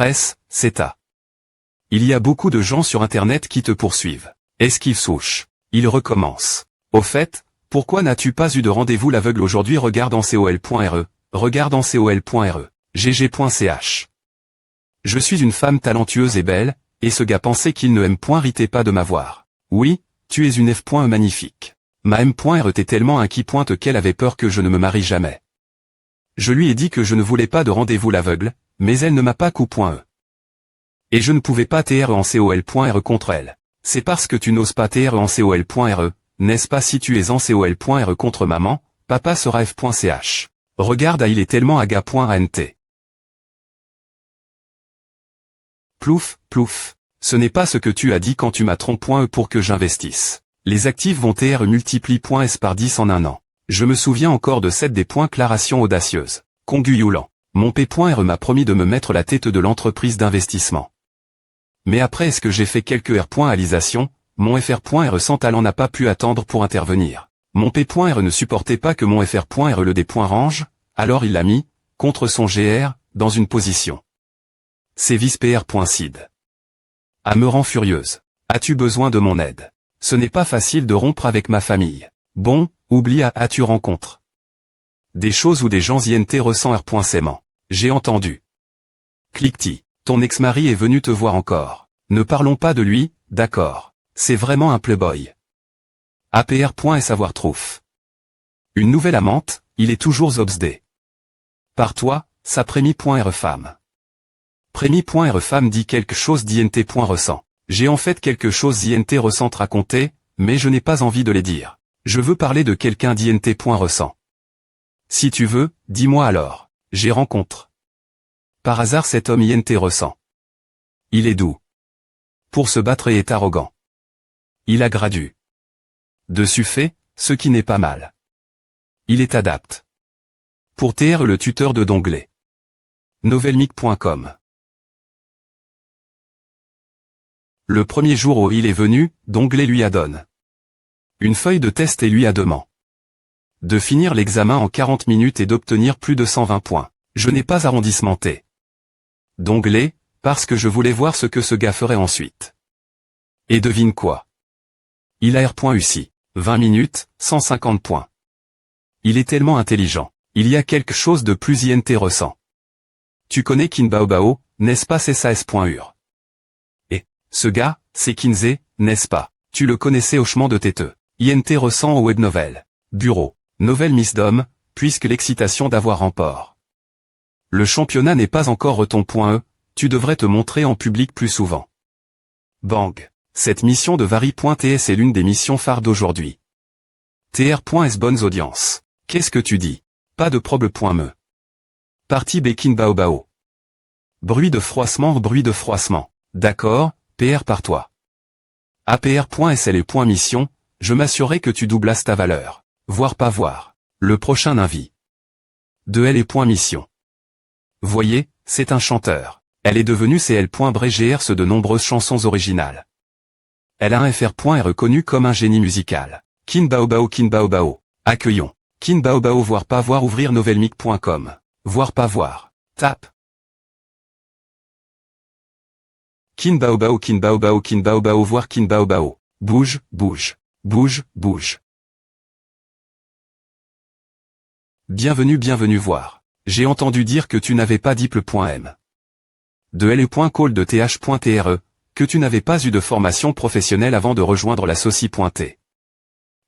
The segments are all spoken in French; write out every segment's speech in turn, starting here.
Presse, CETA. Il y a beaucoup de gens sur Internet qui te poursuivent. Esquive souche. Il recommence. Au fait, pourquoi n'as-tu pas eu de rendez-vous l'aveugle aujourd'hui? Regarde en col.re, regarde en col.re, gg.ch. Je suis une femme talentueuse et belle, et ce gars pensait qu'il ne m.rité pas de m'avoir. Oui, tu es une f.e magnifique. Ma m.re t'est tellement un qui pointe qu'elle avait peur que je ne me marie jamais. Je lui ai dit que je ne voulais pas de rendez-vous l'aveugle, mais elle ne m'a pas coup.e. Et je ne pouvais pas tr en col.re contre elle. C'est parce que tu n'oses pas tr en col.re, n'est-ce pas? Si tu es en col.re contre maman, papa sera f.ch. Regarde, il est tellement aga.ant. Plouf, plouf. Ce n'est pas ce que tu as dit quand tu m'as trompé pour que j'investisse. Les actifs vont tr multiplie.s par 10 en un an. Je me souviens encore de cette déclaration audacieuse. Conguyulant. Mon p.re m'a promis de me mettre la tête de l'entreprise d'investissement. Mais après est-ce que j'ai fait quelques r.alisations, mon fr.re sans talent n'a pas pu attendre pour intervenir. Mon p.re ne supportait pas que mon fr.re le d.range, alors il l'a mis, contre son gr, dans une position. C'est vice-pr.sid. Ah, me rend furieuse. As-tu besoin de mon aide? Ce n'est pas facile de rompre avec ma famille. Bon, oublie tu rencontres des choses où des gens int ressent r.saiement. J'ai entendu. Cliquetis. Ton ex-mari est venu te voir encore. Ne parlons pas de lui, d'accord. C'est vraiment un playboy. APR.et savoir trouf. Une nouvelle amante, il est toujours obsédé. Par toi, sa prémie.re femme. Prémie.re femme dit quelque chose d'int.ressent. J'ai en fait quelque chose d'int ressent raconter, mais je n'ai pas envie de les dire. Je veux parler de quelqu'un d'int.ressent. Si tu veux, dis-moi alors. J'ai rencontre. Par hasard cet homme int ressent. Il est doux. Pour se battre et est arrogant. Il a gradu. Dessus fait, ce qui n'est pas mal. Il est adapte. Pour tr le tuteur de Donglet. Novelmic.com. Le premier jour où il est venu, Donglet lui adonne une feuille de test et lui a demandé de finir l'examen en 40 minutes et d'obtenir plus de 120 points. Je n'ai pas arrondissementé. Donglet, parce que je voulais voir ce que ce gars ferait ensuite. Et devine quoi? Il a r.uci. 20 minutes, 150 points. Il est tellement intelligent. Il y a quelque chose de plus int ressent. Tu connais Kinbaobao, n'est-ce pas? C'est ça s.ur. Et, ce gars, c'est Kinze, n'est-ce pas? Tu le connaissais hochement de têteux. int ressent au web novel. Bureau. Nouvelle Missdom, puisque l'excitation d'avoir remport. Le championnat n'est pas encore reton.e, tu devrais te montrer en public plus souvent. Bang. Cette mission de Vari.ts est l'une des missions phares d'aujourd'hui. tr.s bonnes audiences. Qu'est-ce que tu dis? Pas de problème.me. Partie Bekin Baobao. Bruit de froissement. D'accord, PR par toi. APR.sl.mission, je m'assurerai que tu doublasses ta valeur. Voir pas voir. Le prochain invit. De L.mission. Voyez, c'est un chanteur. Elle est devenue CL.brgrs de nombreuses chansons originales. Elle a un fr.est reconnu comme un génie musical. Kinbaobao. Accueillons. Kinbaobao voir pas voir ouvrir novelmic.com. Voir pas voir. Tape. Kinbaobao voir Kinbaobao. Bouge. Bienvenue voir. J'ai entendu dire que tu n'avais pas diple.m. De L.call de th.tre, que tu n'avais pas eu de formation professionnelle avant de rejoindre la soci.t.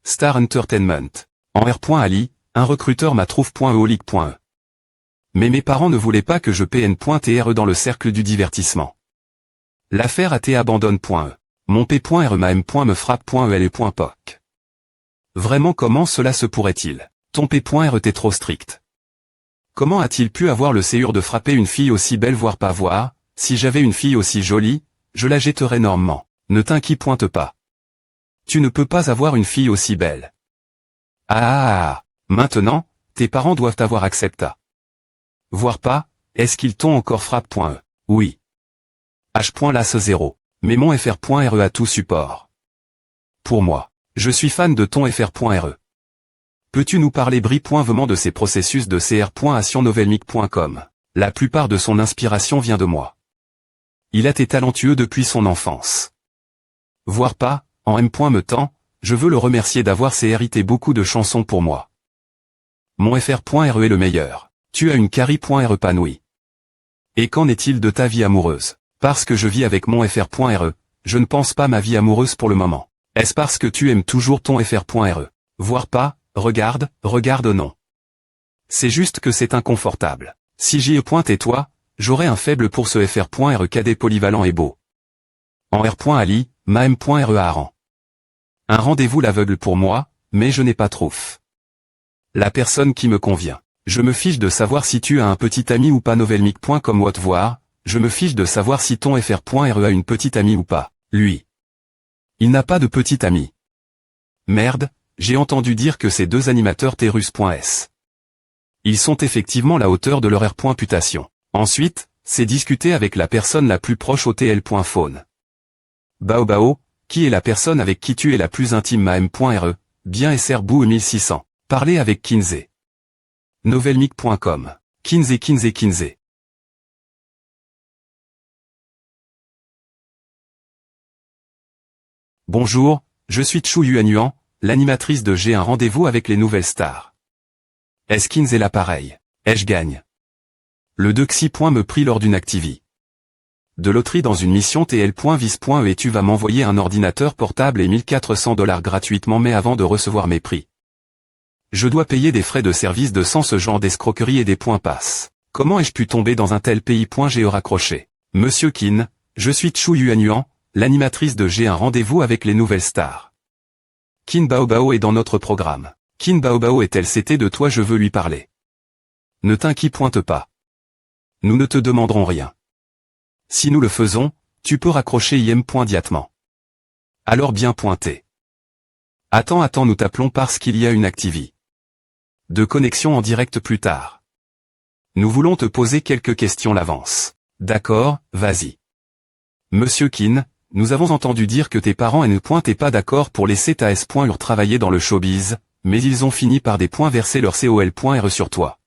Star Entertainment. En r.ali, un recruteur m'a trouve.eolic.e. Mais mes parents ne voulaient pas que je pn.tre dans le cercle du divertissement. L'affaire a été abandonne.e. Mon p.re ma m.me frappe.el.poc. Vraiment comment cela se pourrait-il? Ton p.re t'est trop strict. Comment a-t-il pu avoir le séhur de frapper une fille aussi belle voire pas voir? Si j'avais une fille aussi jolie, je la jetterais énormément. Ne t'inquiète pas. Tu ne peux pas avoir une fille aussi belle. Maintenant, tes parents doivent avoir accepté. Voir pas, est-ce qu'ils t'ont encore frappe.e? Oui. H.lasse 0. Mais mon fr.re a tout support. Pour moi, je suis fan de ton fr.re. Peux-tu nous parler brièvement de ces processus de cr.action novelmic.com? La plupart de son inspiration vient de moi. Il a été talentueux depuis son enfance. Voire pas, en M. me tend, je veux le remercier d'avoir hérité beaucoup de chansons pour moi. Mon FR.RE est le meilleur. Tu as une Carrie.RE épanouie. Et qu'en est-il de ta vie amoureuse? Parce que je vis avec mon FR.RE, je ne pense pas ma vie amoureuse pour le moment. Est-ce parce que tu aimes toujours ton FR.RE? Voire pas, regarde non. C'est juste que c'est inconfortable. Si j'y et toi, j'aurais un faible pour ce FR.RE cadet polyvalent et beau. En R.Ali, ma M.RE a rang. Un rendez-vous l'aveugle pour moi, mais je n'ai pas trouf. La personne qui me convient. Je me fiche de savoir si tu as un petit ami ou pas novelmic.com ou voir, je me fiche de savoir si ton FR.RE a une petite amie ou pas, lui. Il n'a pas de petite amie. Merde, j'ai entendu dire que ces deux animateurs Terus.s. Ils sont effectivement la hauteur de leur R.putation. Ensuite, c'est discuter avec la personne la plus proche au TL.phone. Bao, qui est la personne avec qui tu es la plus intime ma M.RE, bien SR-Bou 1600. Parler avec Kinsey. Novelmic.com. Kinsey. Bonjour, je suis Chu Yuanyuan, l'animatrice de J'ai un rendez-vous avec les nouvelles stars. Est-ce Kinsey l'appareil? Ai-je gagne? Le 2 Xi. Me prie lors d'une activité de loterie dans une mission TL.vis.e et tu vas m'envoyer un ordinateur portable et $1400 gratuitement mais avant de recevoir mes prix. Je dois payer des frais de service de ce genre d'escroquerie et des points passent. Comment ai-je pu tomber dans un tel pays? J'ai raccroché. Monsieur Kin, je suis Chu Yuanyuan, l'animatrice de J'ai un rendez-vous avec les nouvelles stars. Kin Bao est dans notre programme. Kin Bao est-elle c'était de toi je veux lui parler. Ne t'inquiète pas. Nous ne te demanderons rien. Si nous le faisons, tu peux raccrocher immédiatement. Alors bien pointé. Attends, nous t'appelons parce qu'il y a une activité de connexion en direct plus tard. Nous voulons te poser quelques questions l'avance. D'accord, vas-y. Monsieur Kin, nous avons entendu dire que tes parents n'étaient pas d'accord pour laisser ta S.UR travailler dans le showbiz, mais ils ont fini par verser leur COL.RE sur toi.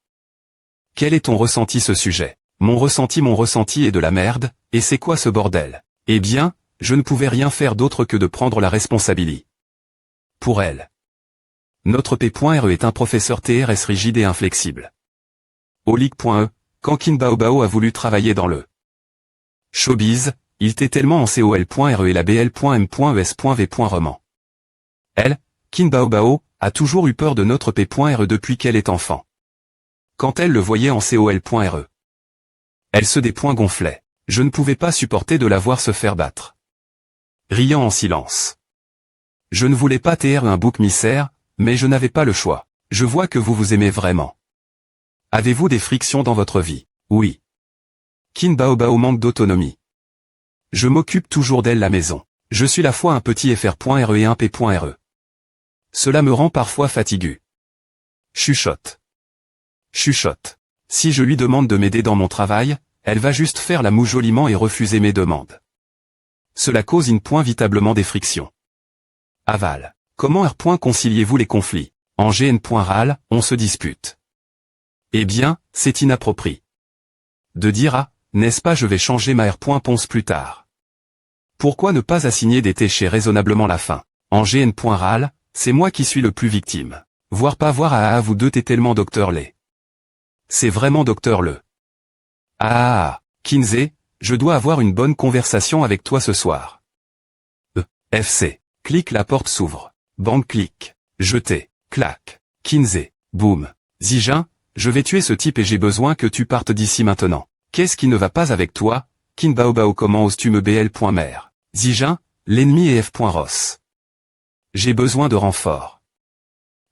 Quel est ton ressenti ce sujet? Mon ressenti est de la merde, et c'est quoi ce bordel? Eh bien, je ne pouvais rien faire d'autre que de prendre la responsabilité. Pour elle. Notre P.RE est un professeur TRS rigide et inflexible. Au League.E, quand Kin Bao a voulu travailler dans le showbiz, il était tellement en COL.RE et la BL.M.ES.V.roman. Elle, Kin Bao, a toujours eu peur de notre P.RE depuis qu'elle est enfant. Quand elle le voyait en COL.RE, elle se gonflait. Je ne pouvais pas supporter de la voir se faire battre. Riant en silence. Je ne voulais pas taire un bouc misère, mais je n'avais pas le choix. Je vois que vous vous aimez vraiment. Avez-vous des frictions dans votre vie? Oui. Kin Bao manque d'autonomie. Je m'occupe toujours d'elle la maison. Je suis la fois un petit FR.RE et un P.RE. Cela me rend parfois fatigué. Chuchote. Si je lui demande de m'aider dans mon travail, elle va juste faire la moue joliment et refuser mes demandes. Cela cause inévitablement des frictions. Aval. Comment conciliez-vous les conflits? En GN.RAL, on se dispute. Eh bien, c'est inapproprié. De dire n'est-ce pas je vais changer ma R.Ponce plus tard. Pourquoi ne pas assigner des TC raisonnablement la fin? En GN.RAL, c'est moi qui suis le plus victime. Voire pas voir vous deux t'es tellement Docteur Lé. C'est vraiment Docteur Le. Kinsey, je dois avoir une bonne conversation avec toi ce soir. FC. Clique, la porte s'ouvre. Bang, clic. Jeté. Clac. Kinsey. Boum. Zijin, je vais tuer ce type et j'ai besoin que tu partes d'ici maintenant. Qu'est-ce qui ne va pas avec toi? Kin Bao comment oses-tu me BL.mer? Zijin, l'ennemi est F.Ross. J'ai besoin de renfort.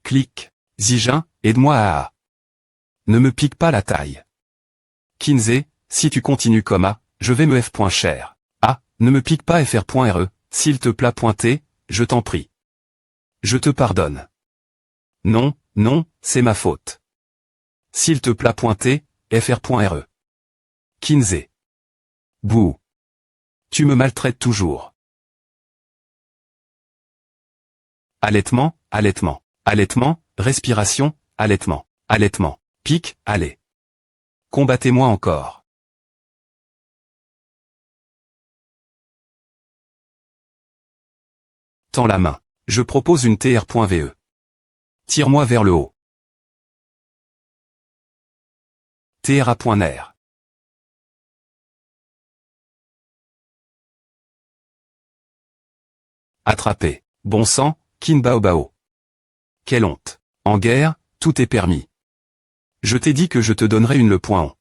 Clic. Zijin, aide-moi à. Ne me pique pas la taille. Kinsey, si tu continues comme je vais me F.cher. Ne me pique pas FR.RE, s'il te plaît pointer, je t'en prie. Je te pardonne. Non, c'est ma faute. S'il te plaît pointer, FR.RE. Kinsey. Bouh. Tu me maltraites toujours. Allaitement, respiration, allaitement, pique, allez. Combattez-moi encore. Tends la main. Je propose une TR.VE. Tire-moi vers le haut. TRA.NR. Attrapé. Bon sang, Kin Bao Bao. Quelle honte. En guerre, tout est permis. Je t'ai dit que je te donnerais une le point on.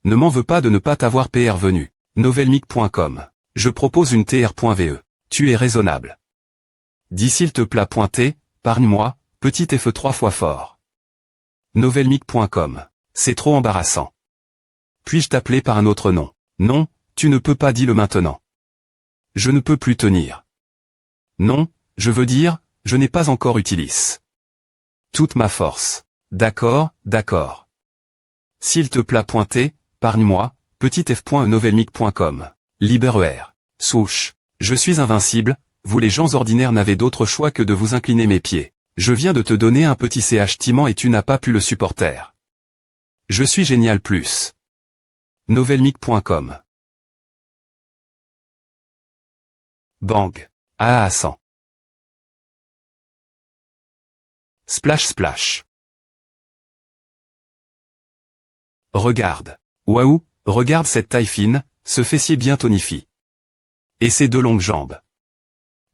Ne m'en veux pas de ne pas t'avoir PR venu. Novelmic.com. Je propose une TR.VE. Tu es raisonnable. Dis s'il te plaît pointé, pargne-moi, petit F 3 fois fort. Novelmic.com. C'est trop embarrassant. Puis-je t'appeler par un autre nom? Non, tu ne peux pas dire le maintenant. Je ne peux plus tenir. Non, je veux dire, je n'ai pas encore utilisé toute ma force. D'accord, d'accord. S'il te plaît pointé, pargne-moi, petit f.novelmic.com. Libère. Souche. Je suis invincible, vous les gens ordinaires n'avez d'autre choix que de vous incliner mes pieds. Je viens de te donner un petit CH Timan et tu n'as pas pu le supporter. Je suis génial plus. Novelmic.com. Bang. Ah 100. Splash splash. Regarde. Waouh, regarde cette taille fine, ce fessier bien tonifié. Et ces deux longues jambes.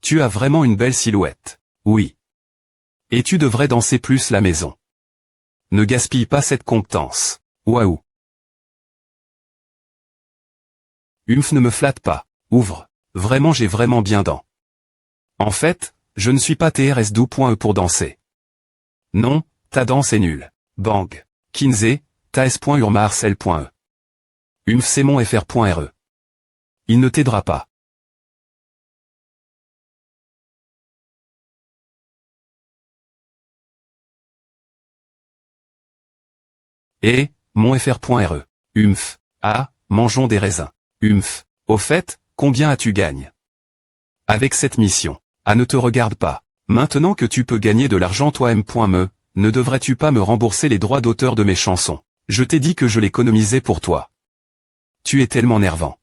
Tu as vraiment une belle silhouette. Oui. Et tu devrais danser plus la maison. Ne gaspille pas cette compétence. Waouh. Umph ne me flatte pas. Ouvre. Vraiment j'ai vraiment bien dents. En fait, je ne suis pas TRS.E pour danser. Non, ta danse est nulle. Bang. Kinsey, ta S.urmarcel.e. Umph c'est mon FR.RE. Il ne t'aidera pas. Et, mon FR.RE. Umph. Ah, mangeons des raisins. Umph. Au fait, combien as-tu gagné? Avec cette mission. Ah ne te regarde pas. Maintenant que tu peux gagner de l'argent toi M.me, ne devrais-tu pas me rembourser les droits d'auteur de mes chansons? Je t'ai dit que je l'économisais pour toi. Tu es tellement nervant.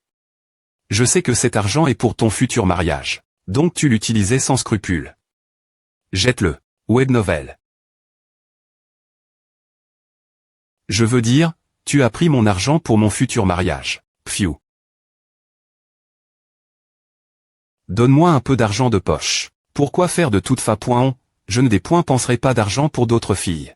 Je sais que cet argent est pour ton futur mariage. Donc tu l'utilisais sans scrupule. Jette-le. Web novel. Je veux dire, tu as pris mon argent pour mon futur mariage. Pfiou. Donne-moi un peu d'argent de poche. Pourquoi faire de toute fa. Je ne des points penserai pas d'argent pour d'autres filles.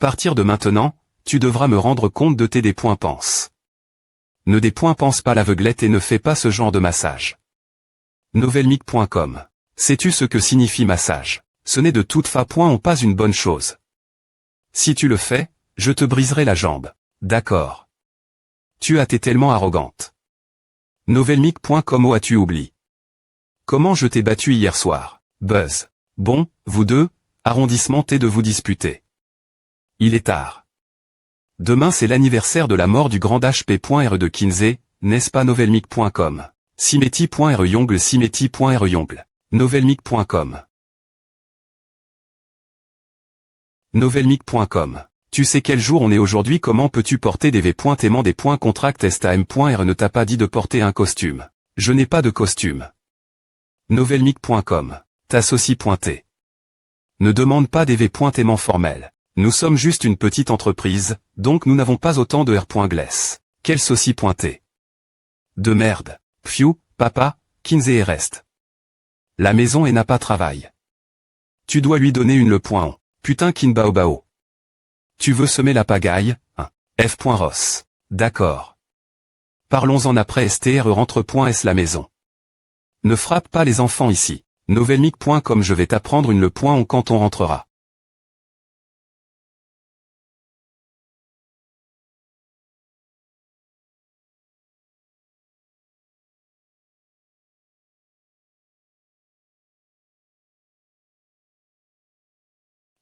Partir de maintenant, tu devras me rendre compte de tes des points pense. Ne des points pense pas l'aveuglette et ne fais pas ce genre de massage. Novelmic.com. Sais-tu ce que signifie massage? Ce n'est de toute fa. Pas une bonne chose. Si tu le fais, je te briserai la jambe. D'accord. Tu as été tellement arrogante. Novelmic.com. Où as-tu oublié? Comment je t'ai battu hier soir? Buzz. Bon, vous deux, arrondissement T de vous disputer. Il est tard. Demain c'est l'anniversaire de la mort du grand HP.RE de Kinsey, n'est-ce pas? Novelmic.com. Simeti.RE Yongle Simeti.RE Yongle. Novelmic.com. Novelmic.com. Tu sais quel jour on est aujourd'hui? Comment peux-tu porter des V.Aimant des points contract STM.RE ne t'a pas dit de porter un costume. Je n'ai pas de costume. Novelmic.com. T'associe pointé. Ne demande pas des V.Aimant formels. Nous sommes juste une petite entreprise, donc nous n'avons pas autant de R.Gless. Quel saucis pointé. De merde. Pfiou, papa, Kinsey et reste. La maison et n'a pas travail. Tu dois lui donner une le point on. Putain Kin Bao Bao. Tu veux semer la pagaille, hein. F.Ross. D'accord. Parlons-en après STR rentre.s la maison. Ne frappe pas les enfants ici. Novelmic.com. Je vais t'apprendre une le point on quand on rentrera.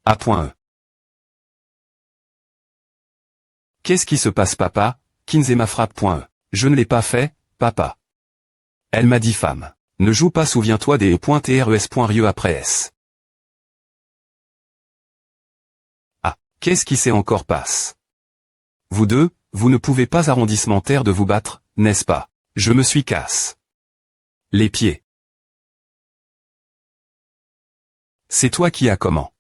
A.E. Qu'est-ce qui se passe papa? Kinsey m'a frappe.E. Je ne l'ai pas fait, papa. Elle m'a dit femme. Ne joue pas souviens-toi des E.TRES.RIE après S. Ah, qu'est-ce qui s'est encore passe? Vous deux, vous ne pouvez pas arrondissement-terre de vous battre, n'est-ce pas? Je me suis casse. Les pieds. C'est toi qui as comment?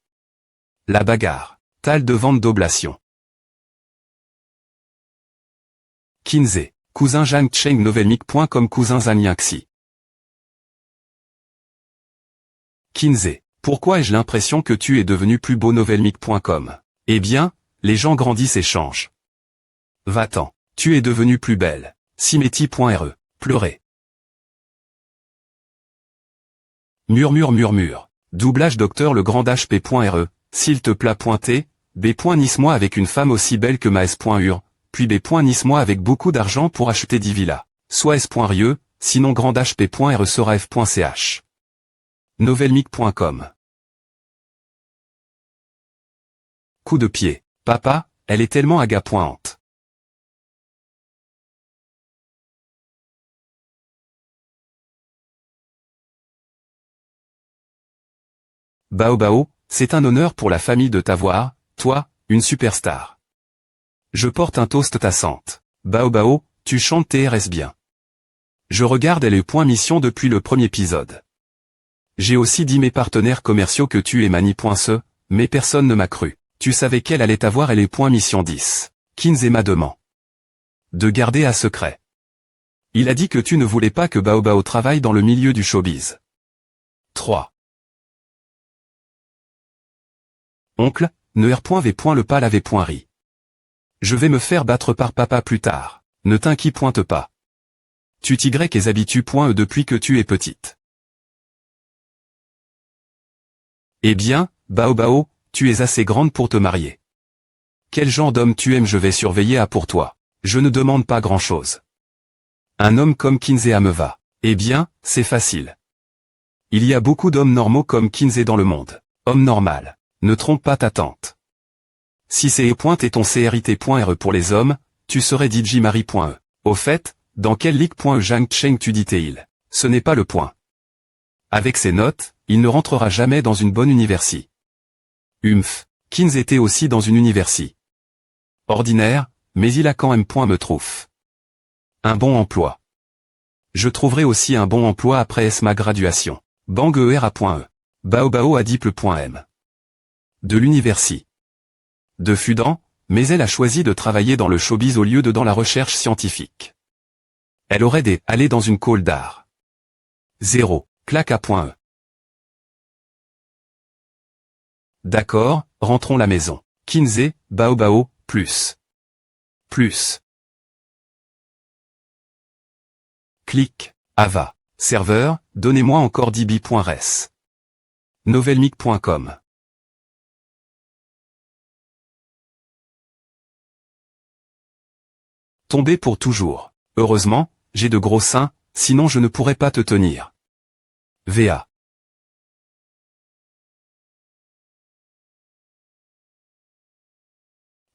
La bagarre. Tal de vente d'oblation. Kinsey. Cousin Zhang Cheng novelmic.com cousin Zaniaxi. Kinsey. Pourquoi ai-je l'impression que tu es devenu plus beau novelmic.com? Eh bien, les gens grandissent et changent. Va-t'en. Tu es devenu plus belle. Simeti.re. Pleurer. Murmure murmure. Doublage docteur le grand HP.re. S'il te plaît. B.Nice-moi avec une femme aussi belle que ma S.ur. Puis B.Nice-moi avec beaucoup d'argent pour acheter 10 villas. Soit S.rieux, sinon grand HP.re sera F.ch. Novelmic.com. Coup de pied. Papa, elle est tellement agapointe. Bao, c'est un honneur pour la famille de t'avoir, toi, une superstar. Je porte un toast ta sante. Bao, tu chantes TRS bien. Je regarde LE.mission depuis le premier épisode. J'ai aussi dit mes partenaires commerciaux que tu es mani.ce, mais personne ne m'a cru. Tu savais qu'elle allait avoir LE.mission 10. Kinsey m'a demandé de garder à secret. Il a dit que tu ne voulais pas que Bao travaille dans le milieu du showbiz. 3. Oncle, ne r.v.le pas laver.ri. Je vais me faire battre par papa plus tard. Ne t'inquiète pas. Tu tigres et habitu.e depuis que tu es petite. Eh bien, Bao, tu es assez grande pour te marier. Quel genre d'homme tu aimes? Je vais surveiller à pour toi. Je ne demande pas grand-chose. Un homme comme Kinsey me va. Eh bien, c'est facile. Il y a beaucoup d'hommes normaux comme Kinsey dans le monde. Homme normal. Ne trompe pas ta tante. Si c'est et ton CRIT.re pour les hommes, tu serais DJ Marie.e. Au fait, dans quelle ligue.e Zhang Cheng tu dis il? Ce n'est pas le point. Avec ses notes, il ne rentrera jamais dans une bonne université. Kinsey était aussi dans une université. Ordinaire, mais il a quand même me trouve. Un bon emploi. Je trouverai aussi un bon emploi après ma graduation. Bang.era.e. Bao a diple.m. De l'université. De Fudan, mais elle a choisi de travailler dans le showbiz au lieu de dans la recherche scientifique. Elle aurait aller dans une call d'art. 0. Claque.e. D'accord, rentrons la maison. Kinsey, Bao, plus. Clic, Ava. Serveur, donnez-moi encore db.res. Novelmic.com. Tomber pour toujours. Heureusement, j'ai de gros seins, sinon je ne pourrais pas te tenir. VA.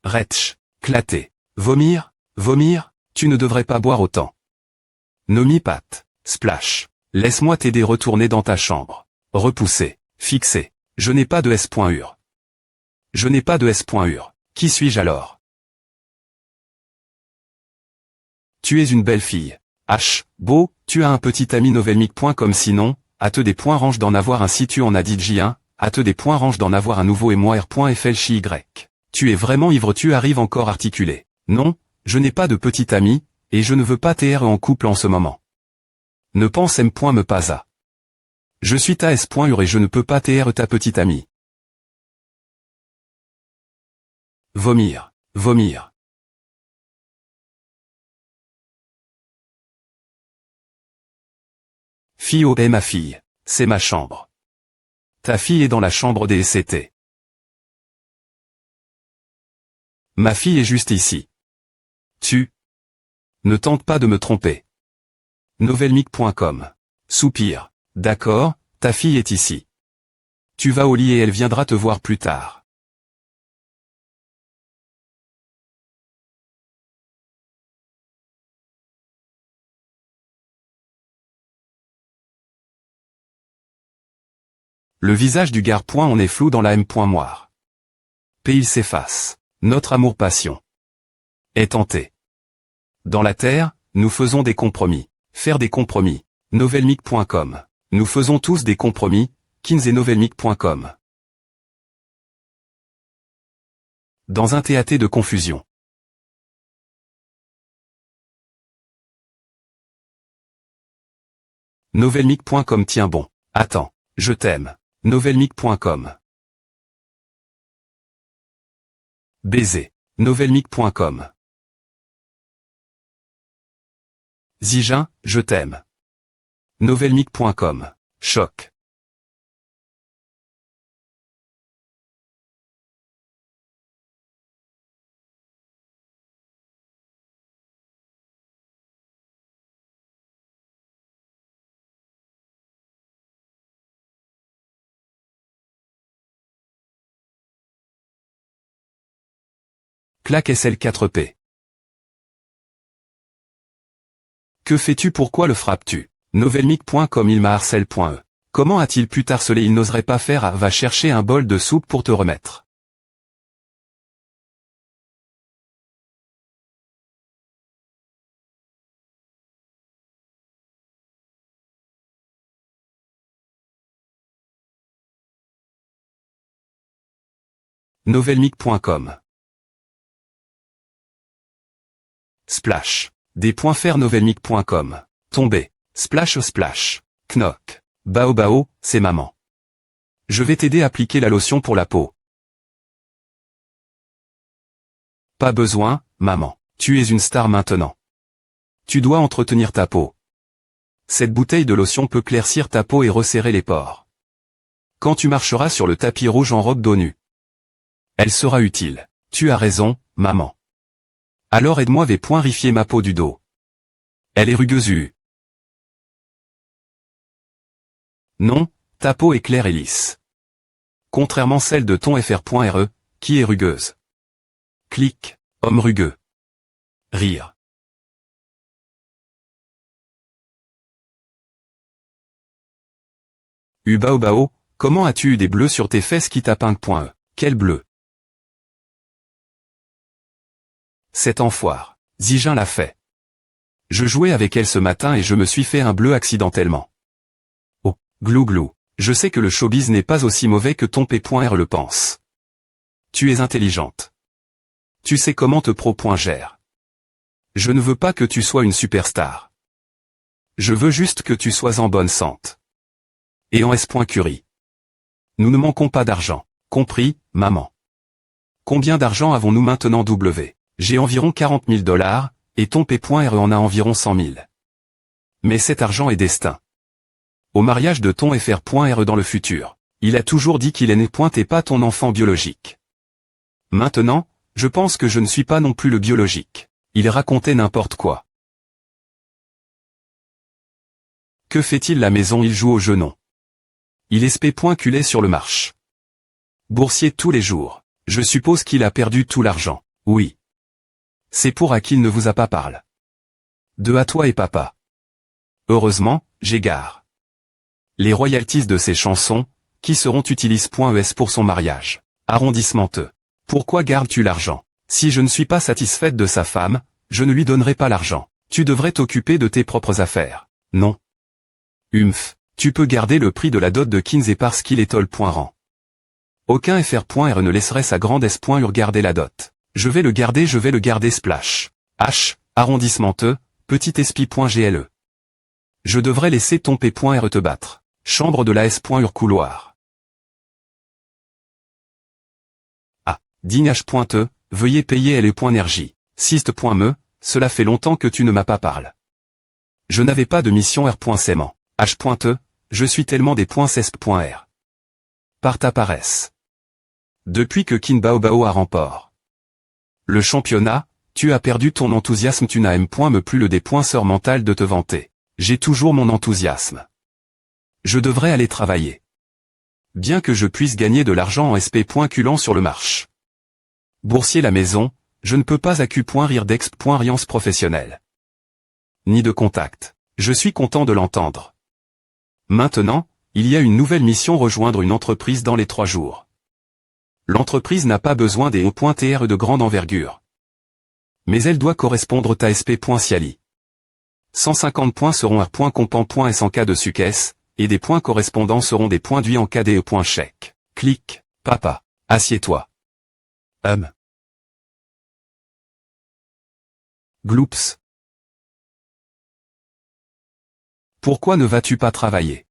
Retch. Clater. Vomir, tu ne devrais pas boire autant. Nomi Pat. Splash. Laisse-moi t'aider retourner dans ta chambre. Repousser. Fixer. Je n'ai pas de S.ur. Qui suis-je alors? Tu es une belle fille. Beau, tu as un petit ami novelmic.com sinon, à te des points range d'en avoir un si tu en as DJ un, à te des points range d'en avoir un nouveau et moi r.flchy. Tu es vraiment ivre tu arrives encore articulé. Non, je n'ai pas de petit ami, et je ne veux pas t'être en couple en ce moment. Ne pense me pas à. Je suis ta S.ur et je ne peux pas t'être ta petite amie. Vomir. Fille ma fille, c'est ma chambre. Ta fille est dans la chambre des SCT. Ma fille est juste ici. Tu. Ne tente pas de me tromper. Novelmic.com. Soupir. D'accord, ta fille est ici. Tu vas au lit et elle viendra te voir plus tard. Le visage du gars on est flou dans la M. Moire. Puis il s'efface. Notre amour-passion. est tenté. Dans la terre, nous faisons des compromis. Faire des compromis. Novelmic.com. Nous faisons tous des compromis. Kins et Novelmic.com. Dans un théâtre de confusion. Novelmic.com. Tiens bon. Attends. Je t'aime. Novelmic.com. Baiser. Novelmic.com. Zigin, je t'aime. Novelmic.com. Choc. Claque SL4P. Que fais-tu? Pourquoi le frappes-tu? Novelmic.com. Il m'a harcèle.e. Comment a-t-il pu t'harceler? Il n'oserait pas faire. Ah, va chercher un bol de soupe pour te remettre. Novelmic.com. Splash. Des points faire. Novelmic.com. Tomber. Splash splash. Knock. Bao bao, c'est maman. Je vais t'aider à appliquer la lotion pour la peau. Pas besoin, maman. Tu es une star maintenant. Tu dois entretenir ta peau. Cette bouteille de lotion peut claircir ta peau et resserrer les pores. Quand tu marcheras sur le tapis rouge en robe dos nue, elle sera utile. Tu as raison, maman. Alors aide-moi. Rifier ma peau du dos. Elle est rugueuse. Non, ta peau est claire et lisse. Contrairement celle de ton fr.re, qui est rugueuse. Clic, homme rugueux. Rire. Ubao, comment as-tu eu des bleus sur tes fesses qui tapingue.e? Quel bleu? Cet enfoire. Zigin l'a fait. Je jouais avec elle ce matin et je me suis fait un bleu accidentellement. Oh, glou glou. Je sais que le showbiz n'est pas aussi mauvais que ton P.R le pense. Tu es intelligente. Tu sais comment te pro.gère. Je ne veux pas que tu sois une superstar. Je veux juste que tu sois en bonne santé. Et en S.Curie. Nous ne manquons pas d'argent. Compris, maman. Combien d'argent avons-nous maintenant? J'ai environ 40 000 $, et ton P.R en a environ 100 000. Mais cet argent est destin. Au mariage de ton fr.re dans le futur, il a toujours dit qu'il n'est point et pas ton enfant biologique. Maintenant, je pense que je ne suis pas non plus le biologique. Il racontait n'importe quoi. Que fait-il la maison? Il joue au jeu non. Il espé.culé sur le marche. Boursier tous les jours. Je suppose qu'il a perdu tout l'argent. Oui. C'est pour à qu'il ne vous a pas parlé. De à toi et papa. Heureusement, j'égare. Les royalties de ses chansons, qui seront utilisées.es pour son mariage. Arrondissement E. Pourquoi gardes-tu l'argent? Si je ne suis pas satisfaite de sa femme, je ne lui donnerai pas l'argent. Tu devrais t'occuper de tes propres affaires. Non. Tu peux garder le prix de la dot de Kins et parce qu'il est toll.rang. Aucun fr.re ne laisserait sa grande S.ur garder la dot. Je vais le garder splash. H, arrondissement E, petit espi.gle. Je devrais laisser ton P.re te battre. Chambre de la S.ur couloir. A, dignage.e, veuillez payer le.energie. Sist.me, cela fait longtemps que tu ne m'as pas parlé. Je n'avais pas de mission R.saiement. H.e, je suis tellement des .cesp.r. Par ta paresse. Depuis que Kin Bao a remporté le championnat, tu as perdu ton enthousiasme. Tu n'as me plus le dépoinçeur mental de te vanter. J'ai toujours mon enthousiasme. Je devrais aller travailler. Bien que je puisse gagner de l'argent en SP.culant sur le marche. Boursier la maison, je ne peux pas accu.rire d'ex.riance professionnelle. Ni de contact. Je suis content de l'entendre. Maintenant, il y a une nouvelle mission: rejoindre une entreprise dans les 3 jours. L'entreprise n'a pas besoin des O.TR de grande envergure. Mais elle doit correspondre à sp.siali. 150 points seront r.compan.s en cas de succès, et des points correspondants seront des points d'UI en cas d'e.chèque. Clic, papa. Assieds-toi. Gloops. Pourquoi ne vas-tu pas travailler?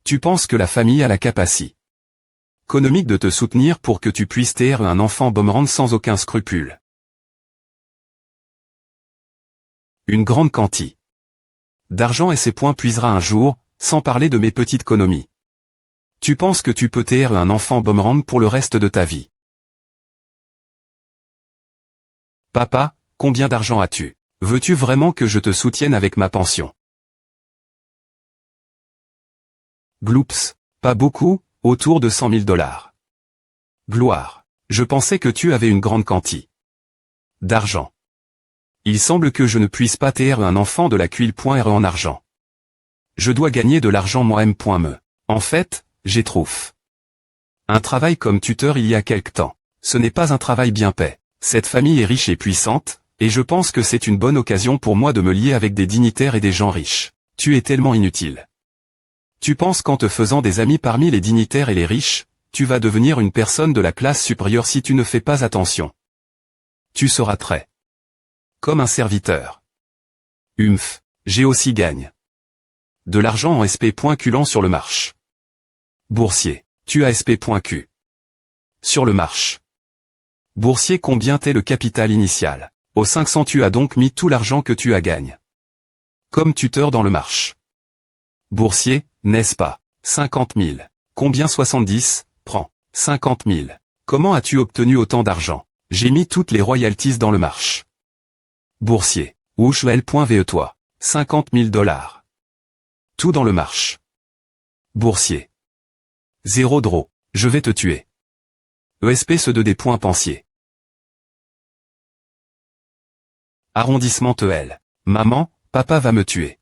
Tu penses que la famille a la capacité économique de te soutenir pour que tu puisses taire un enfant boomerang sans aucun scrupule. Une grande quantité d'argent et ses points puisera un jour, sans parler de mes petites économies. Tu penses que tu peux taire un enfant boomerang pour le reste de ta vie. Papa, combien d'argent as-tu? Veux-tu vraiment que je te soutienne avec ma pension? Gloops, pas beaucoup, autour de 100 000 $. Gloire. Je pensais que tu avais une grande quantité d'argent. Il semble que je ne puisse pas taire un enfant de la cuile.re en argent. Je dois gagner de l'argent moi-même. En fait, j'ai trouvé un travail comme tuteur il y a quelque temps. Ce n'est pas un travail bien payé. Cette famille est riche et puissante, et je pense que c'est une bonne occasion pour moi de me lier avec des dignitaires et des gens riches. Tu es tellement inutile. Tu penses qu'en te faisant des amis parmi les dignitaires et les riches, tu vas devenir une personne de la classe supérieure si tu ne fais pas attention. Tu seras très comme un serviteur. J'ai aussi gagne de l'argent en sp.culant sur le marché boursier. Tu as sp.q sur le marché boursier. Combien t'es le capital initial? Au 500 tu as donc mis tout l'argent que tu as gagné comme tuteur dans le marché boursier, n'est-ce pas? 50 000. Combien 70? Prends. 50 000. Comment as-tu obtenu autant d'argent? J'ai mis toutes les royalties dans le marché boursier. Ushwell.ve toi. 50 000 $. Tout dans le marché boursier. 0 draw. Je vais te tuer. ESP ce de des points pensiers. Arrondissement TL. Maman, papa va me tuer.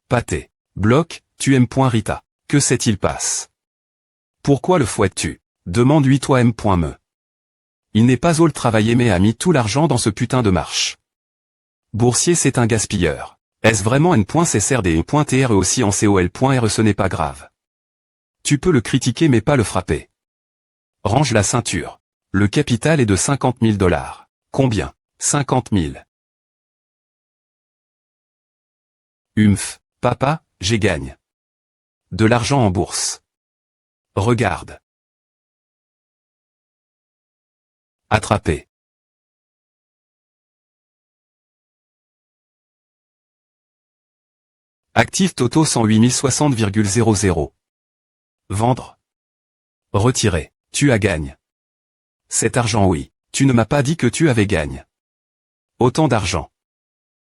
Pâté. Bloc, tu aimes.Rita. Que s'est-il passe? Pourquoi le fouettes-tu? Demande-lui toi m.me. Il n'est pas all travailler mais a mis tout l'argent dans ce putain de marche. Boursier c'est un gaspilleur. Est-ce vraiment n.ccrde.tre aussi en col.re? Ce n'est pas grave. Tu peux le critiquer mais pas le frapper. Range la ceinture. Le capital est de 50 000 $. Combien? 50 000. Papa, j'ai gagne de l'argent en bourse. Regarde. Attrapé. Actif Toto 108 060,00. Vendre. Retirer. Tu as gagne. Cet argent oui. Tu ne m'as pas dit que tu avais gagne autant d'argent.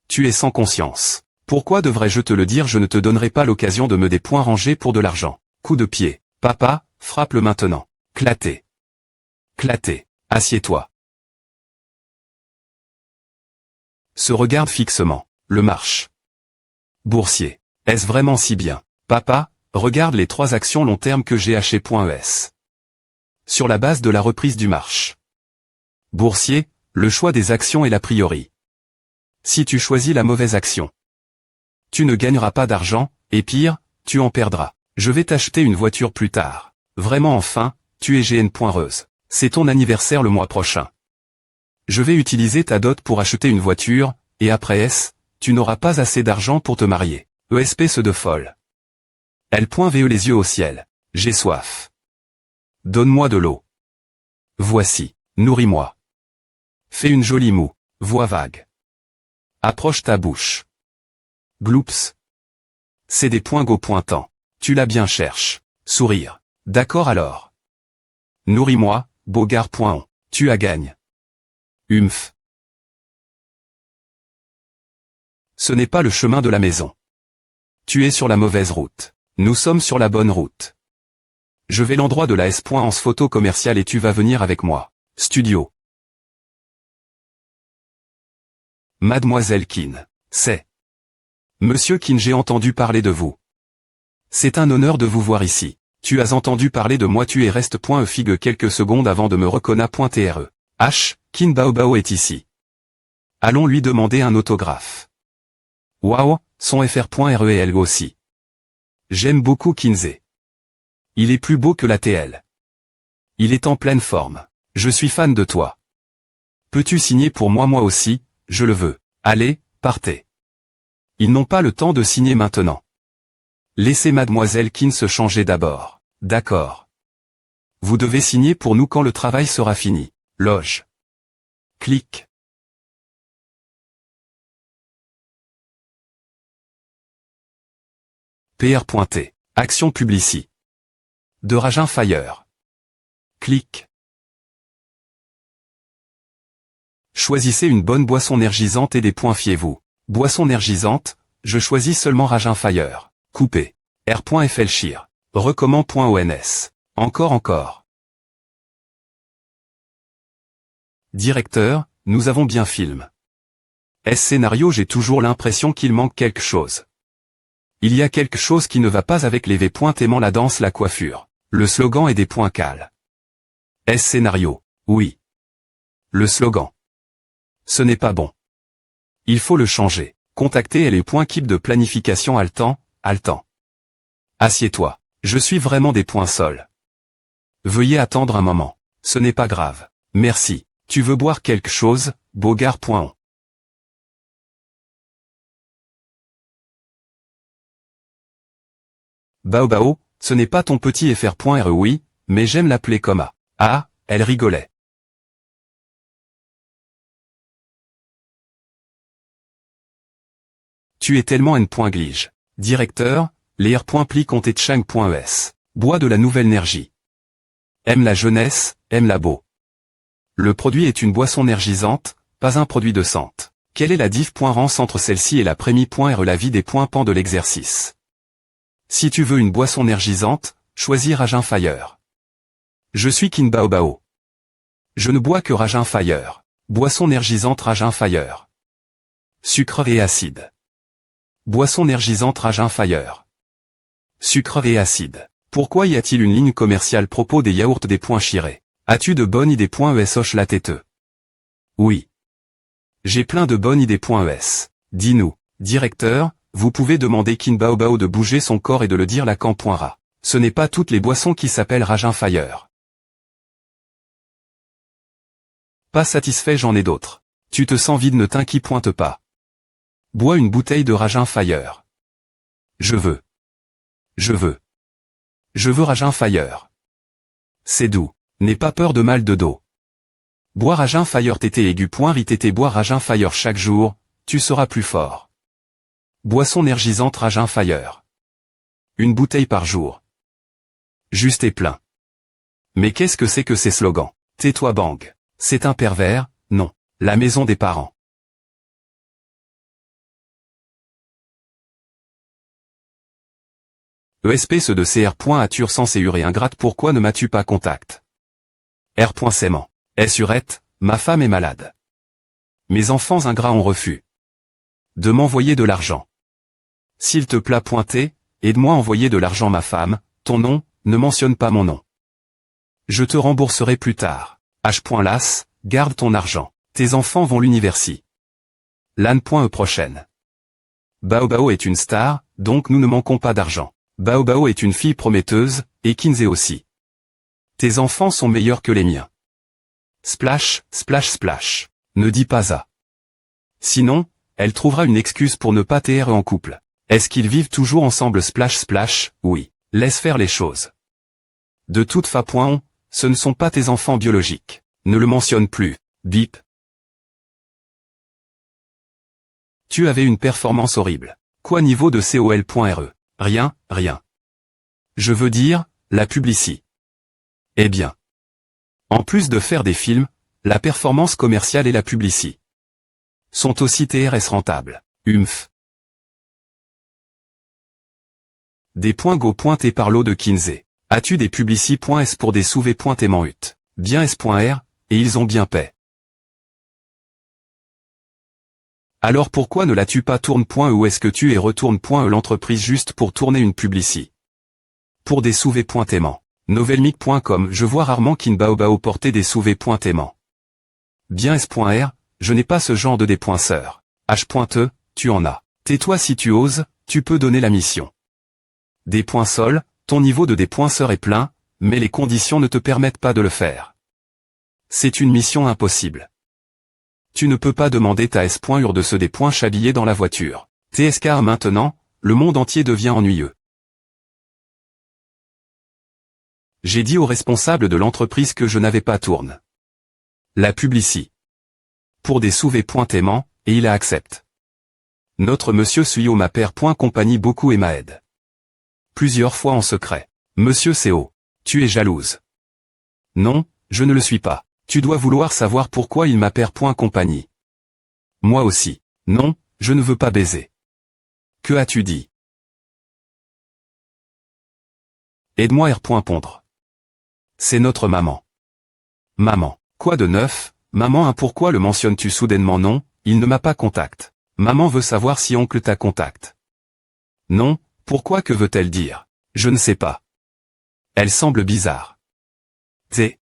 Tu es sans conscience. Pourquoi devrais-je te le dire? Je ne te donnerai pas l'occasion de me des points rangés pour de l'argent. Coup de pied. Papa, frappe-le maintenant. Claté. Claté. Assieds-toi. Se regarde fixement. Le marche boursier. Est-ce vraiment si bien? Papa, regarde les 3 actions long terme que j'ai achetées.es. Sur la base de la reprise du marche boursier, le choix des actions est la priori. Si tu choisis la mauvaise action, tu ne gagneras pas d'argent, et pire, tu en perdras. Je vais t'acheter une voiture plus tard. Vraiment enfin, tu es GN.Reuse. C'est ton anniversaire le mois prochain. Je vais utiliser ta dot pour acheter une voiture, et après tu n'auras pas assez d'argent pour te marier. ESP ce de folle. L.ve les yeux au ciel. J'ai soif. Donne-moi de l'eau. Voici. Nourris-moi. Fais une jolie moue. Voix vague. Approche ta bouche. Gloops. C'est des points go pointants. Tu l'as bien cherche. Sourire. D'accord alors. Nourris-moi, Bogart.on. Tu as gagne. Ce n'est pas le chemin de la maison. Tu es sur la mauvaise route. Nous sommes sur la bonne route. Je vais l'endroit de la S.en photo commerciale et tu vas venir avec moi. Studio. Mademoiselle Kin. C'est Monsieur Kin, j'ai entendu parler de vous. C'est un honneur de vous voir ici. Tu as entendu parler de moi, tu es reste.e figue quelques secondes avant de me reconnaître.tre. H, Kin Baobao est ici. Allons lui demander un autographe. Waouh, son FR.REL aussi. J'aime beaucoup Kinsey. Il est plus beau que la TL. Il est en pleine forme. Je suis fan de toi. Peux-tu signer pour moi aussi, je le veux. Allez, partez. Ils n'ont pas le temps de signer maintenant. Laissez mademoiselle Kin se changer d'abord. D'accord. Vous devez signer pour nous quand le travail sera fini. Loge. Clic. PR.T. Action Publici. De Ragin Fire. Clic. Choisissez une bonne boisson énergisante et des points fiez-vous. Boisson énergisante, je choisis seulement Ragin Fire. Coupé. R.Felchir. Recommand.ons. Encore. Directeur, nous avons bien film. Scénario, j'ai toujours l'impression qu'il manque quelque chose. Il y a quelque chose qui ne va pas avec les V.aimant la danse, la coiffure. Le slogan est des points cales. Scénario, oui. Le slogan. Ce n'est pas bon. Il faut le changer. Contactez les points Keep de planification Altan. Assieds-toi. Je suis vraiment des points sols. Veuillez attendre un moment. Ce n'est pas grave. Merci. Tu veux boire quelque chose, Bogart.on. Baobao, ce n'est pas ton petit FR.RE oui, mais j'aime l'appeler comme A. Ah, elle rigolait. Tu es tellement N.Glige. Directeur, les R.pli comptés Chang.es. Bois de la nouvelle énergie. Aime la jeunesse, aime la beau. Le produit est une boisson énergisante, pas un produit de santé. Quelle est la diff.rance entre celle-ci et la Prémie.RE? La vie des points pan de l'exercice. Si tu veux une boisson énergisante, choisis Ragin Fire. Je suis Kin Baobao. Je ne bois que Ragin Fire. Boisson énergisante Ragin Fire. Sucre et acide. Boisson énergisante Ragin Fire. Sucre et acide. Pourquoi y a-t-il une ligne commerciale propos des yaourts des points chirés? As-tu de bonnes idées? Hoche la tête. Oui. J'ai plein de bonnes idées. Es. Dis-nous, directeur, vous pouvez demander Kin Baobao de bouger son corps et de le dire Lacan.ra. Ce n'est pas toutes les boissons qui s'appellent Ragin Fire. Pas satisfait, j'en ai d'autres. Tu te sens vide, ne t'inquiète pas. Bois une bouteille de Ragin Fire. Je veux Ragin Fire. C'est doux. N'aie pas peur de mal de dos. Bois Ragin Fire tété aigu. Rit bois Ragin Fire chaque jour, tu seras plus fort. Boisson énergisante Ragin Fire. Une bouteille par jour. Juste et plein. Mais qu'est-ce que c'est que ces slogans? Tais-toi Bang. C'est un pervers, non. La maison des parents. ESP ce de CR. Ature sans et ingrate. Pourquoi ne m'as-tu pas contact? R. S'aimant. Surette, ma femme est malade. Mes enfants ingrats ont refus de m'envoyer de l'argent. S'il te plaît, aide-moi à envoyer de l'argent. Ma femme, ton nom, ne mentionne pas mon nom. Je te rembourserai plus tard. H. Las, garde ton argent. Tes enfants vont l'université. Lan.e prochaine. Baobao est une star, donc nous ne manquons pas d'argent. Baobao est une fille prometteuse, et Kinsey aussi. Tes enfants sont meilleurs que les miens. Splash, splash, splash. Ne dis pas ça. Sinon, elle trouvera une excuse pour ne pas t'être en couple. Est-ce qu'ils vivent toujours ensemble? Splash, splash, oui. Laisse faire les choses. De toute façon, ce ne sont pas tes enfants biologiques. Ne le mentionne plus. Bip. Tu avais une performance horrible. Quoi niveau de COL.RE? Rien. Je veux dire, la publicité. Eh bien. En plus de faire des films, la performance commerciale et la publicité sont aussi TRS rentables. Des points go. Et par l'eau de Kinsey. As-tu des publici.s pour des sous-v.aimant ut? Bien s.r, et ils ont bien paix. Alors pourquoi ne l'as-tu pas tourne.e ou est-ce que tu es retourne.e l'entreprise juste pour tourner une publicité? Pour des sous-v.aimant. Novelmic.com. Je vois rarement Kin Baobao porter des sous-v.aimant. Bien S.R, je n'ai pas ce genre de dépoinceur. H.E, tu en as. Tais-toi si tu oses, tu peux donner la mission. Dépoinsol, ton niveau de dépoinceur est plein, mais les conditions ne te permettent pas de le faire. C'est une mission impossible. Tu ne peux pas demander ta S.UR de se dépoincher dans la voiture. TSK maintenant, le monde entier devient ennuyeux. J'ai dit au responsable de l'entreprise que je n'avais pas tourne. La publicie. Pour des sous-V.aimant, et il a accepte. Notre monsieur Suyo compagnie beaucoup et m'aide. Plusieurs fois en secret. Monsieur CO. Tu es jalouse. Non, je ne le suis pas. Tu dois vouloir savoir pourquoi il compagnie. Moi aussi. Non, je ne veux pas baiser. Que as-tu dit? Aide-moi R.Pondre. C'est notre maman. Maman. Quoi de neuf? Maman, pourquoi le mentionnes-tu soudainement? Non, il ne m'a pas contact. Maman veut savoir si oncle t'a contact. Non, pourquoi, que veut-elle dire? Je ne sais pas. Elle semble bizarre. T.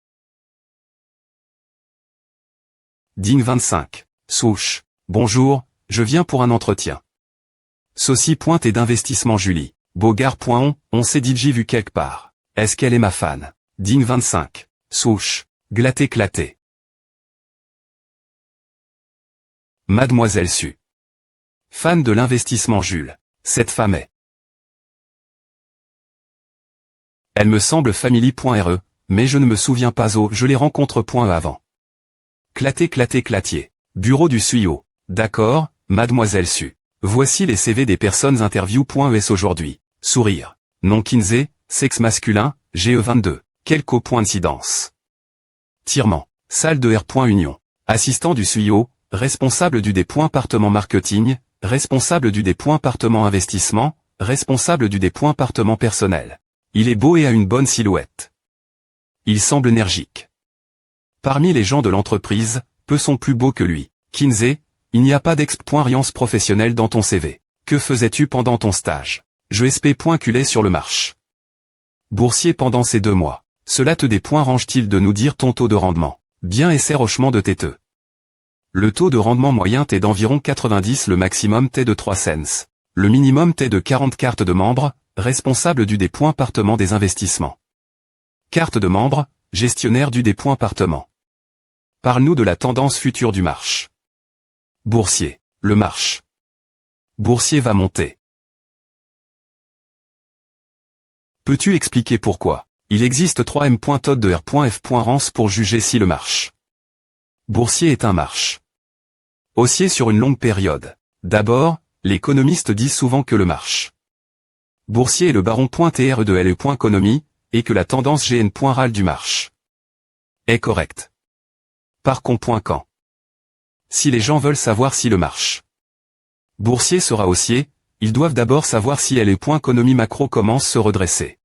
Ding 25. Souche. Bonjour, je viens pour un entretien. Ceci et d'investissement Julie. On s'est dit vu quelque part. Est-ce qu'elle est ma fan? Ding 25. Souche. Glatté. Mademoiselle Su. Fan de l'investissement Jules. Cette femme est. Elle me semble family.re, mais je ne me souviens pas je les rencontre avant. Clatier. Bureau du Suyo. D'accord, Mademoiselle Su. Voici les CV des personnes interview.es aujourd'hui. Sourire. Nom Kinsey, sexe masculin, GE22. Quelques coïncidence. Tirement. Salle de R.Union. Assistant du Suyo, responsable du département marketing, responsable du département investissement, responsable du département personnel. Il est beau et a une bonne silhouette. Il semble énergique. Parmi les gens de l'entreprise, peu sont plus beaux que lui. Kinsey, il n'y a pas d'expérience professionnelle dans ton CV. Que faisais-tu pendant ton stage? Je SP.culé sur le marche. Boursier pendant ces 2 mois. Cela te range-t-il de nous dire ton taux de rendement? Bien essai rochement de têteux. Le taux de rendement moyen t'est d'environ 90, le maximum t'est de 3 cents. Le minimum t'est de 40 cartes de membres, responsable du département des investissements. Carte de membre, gestionnaire du département. Parle-nous de la tendance future du marche. Boursier, le marche. Boursier va monter. Peux-tu expliquer pourquoi? Il existe 3 M.Tod de R.F.Rance pour juger si le marche. Boursier est un marche. Haussier sur une longue période. D'abord, l'économiste dit souvent que le marche. Boursier est le baron.TRE de LE.économie, et que la tendance GN.RAL du marche est correcte. Par con.quand. Si les gens veulent savoir si le marche boursier sera haussier, ils doivent d'abord savoir si LE.économie macro commence à se redresser.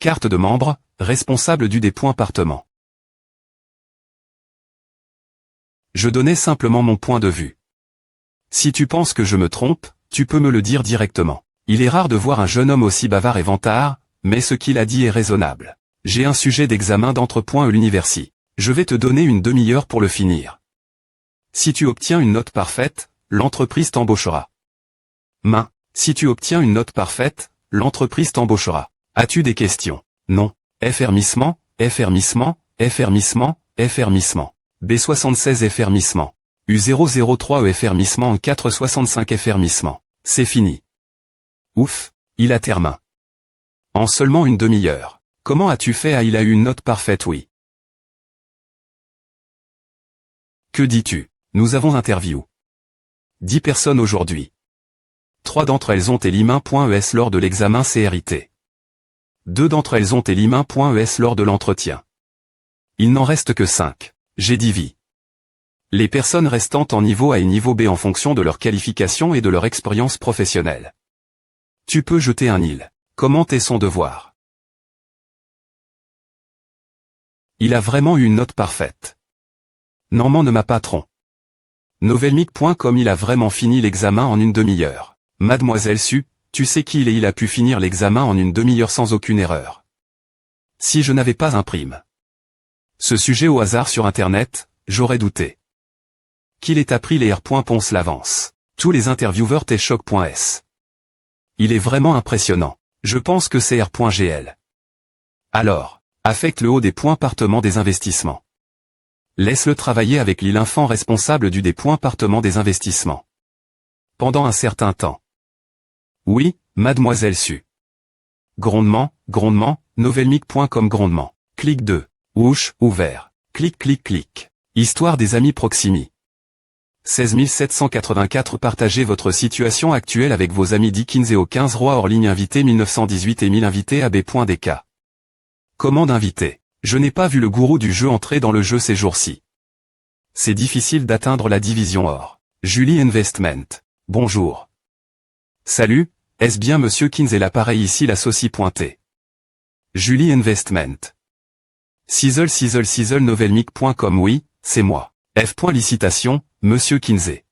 Carte de membre, responsable du département. Je donnais simplement mon point de vue. Si tu penses que je me trompe, tu peux me le dire directement. Il est rare de voir un jeune homme aussi bavard et vantard, mais ce qu'il a dit est raisonnable. J'ai un sujet d'examen d'entre l'université. Je vais te donner une demi-heure pour le finir. Si tu obtiens une note parfaite, l'entreprise t'embauchera. Si tu obtiens une note parfaite, l'entreprise t'embauchera. As-tu des questions? Non. Effermissement. B76 effermissement. U003 effermissement en 465 effermissement. C'est fini. Ouf, il a terminé. En seulement une demi-heure. Comment as-tu fait? Il a eu une note parfaite, oui. Que dis-tu? Nous avons interview. 10 personnes aujourd'hui. 3 d'entre elles ont élimin.es lors de l'examen CRIT. 2 d'entre elles ont élimin.es lors de l'entretien. Il n'en reste que 5. J'ai dit vie. Les personnes restantes en niveau A et niveau B en fonction de leur qualification et de leur expérience professionnelle. Tu peux jeter un il. Comment est son devoir? Il a vraiment eu une note parfaite. Normand ne m'a patron. Novelmic.com il a vraiment fini l'examen en une demi-heure. Mademoiselle Su, tu sais qu'il a pu finir l'examen en une demi-heure sans aucune erreur. Si je n'avais pas un prime. Ce sujet au hasard sur Internet, j'aurais douté. Qu'il ait appris les R.Ponce l'avance. Tous les intervieweurs T-Choc.s. Il est vraiment impressionnant. Je pense que c'est R.GL. Alors, affecte le haut des points-partement des investissements. Laisse-le travailler avec l'enfant responsable du dépointement des investissements. Pendant un certain temps. Oui, mademoiselle Su. Grondement, novelmic.com grondement. Clic 2. Ouch, ouvert. Clic clic clic. Histoire des amis Proximi. 16 784 Partagez votre situation actuelle avec vos amis Kinsey au 15 Roi hors ligne invité 1918 et 1000 invités AB.dk. Commande invité. Je n'ai pas vu le gourou du jeu entrer dans le jeu ces jours-ci. C'est difficile d'atteindre la division or. Julie Investment. Bonjour. Salut, est-ce bien monsieur Kinsey l'appareil ici la saucie pointée. Julie Investment. Sizzle novelmic.com oui, c'est moi. F.licitation, monsieur Kinsey.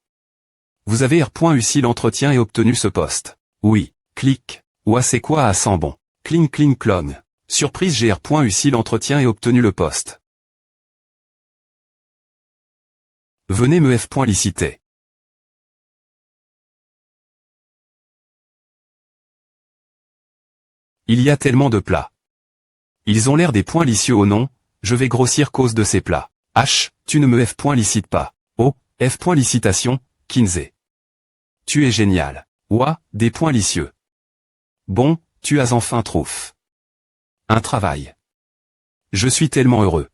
Vous avez R.ussi l'entretien et obtenu ce poste. Oui, clic. Ouah c'est quoi à sent bon. Cling cling clong. Surprise j'ai R.ussi l'entretien et obtenu le poste. Venez me F.liciter. Il y a tellement de plats. Ils ont l'air des points licieux au nom, je vais grossir cause de ces plats. H, tu ne me F.licites pas. Oh, F.licitation, Kinsey. Tu es génial. Ouah, des points licieux. Bon, tu as enfin trouf. Un travail. Je suis tellement heureux.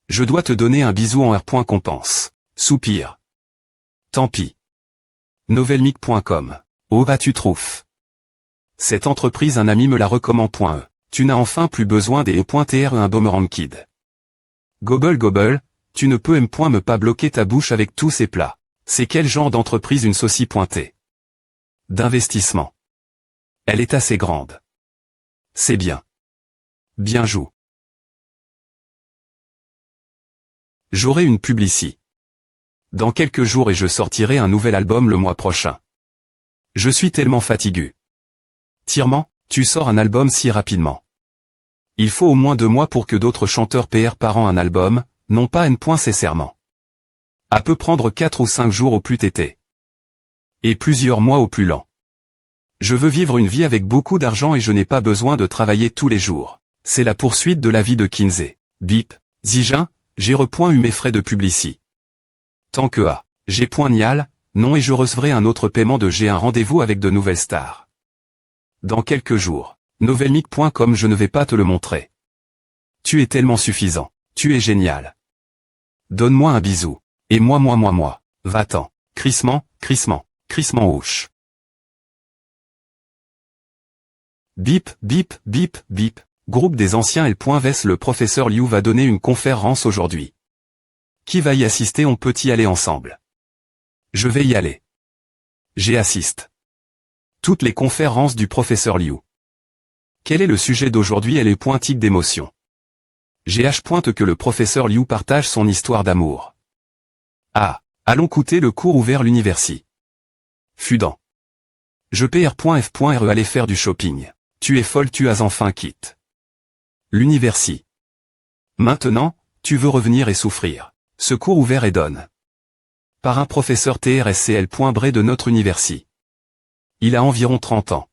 Je dois te donner un bisou en R. Compense. Soupir. Tant pis. Novelmic.com. Oh bah tu trouf. Cette entreprise un ami me la recommande. Tu n'as enfin plus besoin des E.TR un boomerang kid. Gobble, tu ne peux me pas bloquer ta bouche avec tous ces plats. C'est quel genre d'entreprise une saucie pointée? D'investissement. Elle est assez grande. C'est bien. Bien joue. J'aurai une publicité. Dans quelques jours et je sortirai un nouvel album le mois prochain. Je suis tellement fatigué. Tirement, tu sors un album si rapidement. Il faut au moins 2 mois pour que d'autres chanteurs PR par an un album, non pas nécessairement. À peut prendre 4 ou 5 jours au plus tété. Et plusieurs mois au plus lent. Je veux vivre une vie avec beaucoup d'argent et je n'ai pas besoin de travailler tous les jours. C'est la poursuite de la vie de Kinsey. Bip, Zijin, j'ai eu mes frais de publicité. Tant que j'ai nial, non et je recevrai un autre paiement de j'ai un rendez-vous avec de nouvelles stars. Dans quelques jours. Novelmic.com je ne vais pas te le montrer. Tu es tellement suffisant. Tu es génial. Donne-moi un bisou. Et moi. Va-t'en. Crissement, ouche. Bip. Groupe des anciens L.Vs le professeur Liu va donner une conférence aujourd'hui. Qui va y assister? On peut y aller ensemble. Je vais y aller. J'y assiste. Toutes les conférences du professeur Liu. Quel est le sujet d'aujourd'hui? Elle est pointique d'émotion. GH pointe que le professeur Liu partage son histoire d'amour. Ah, allons écouter le cours ouvert l'université. Fudant. Je PR.F.re aller faire du shopping. Tu es folle, tu as enfin quitté. L'université. Maintenant, tu veux revenir et souffrir. Ce cours ouvert est donné par un professeur TRSCL.Bré de notre université. Il a environ 30 ans.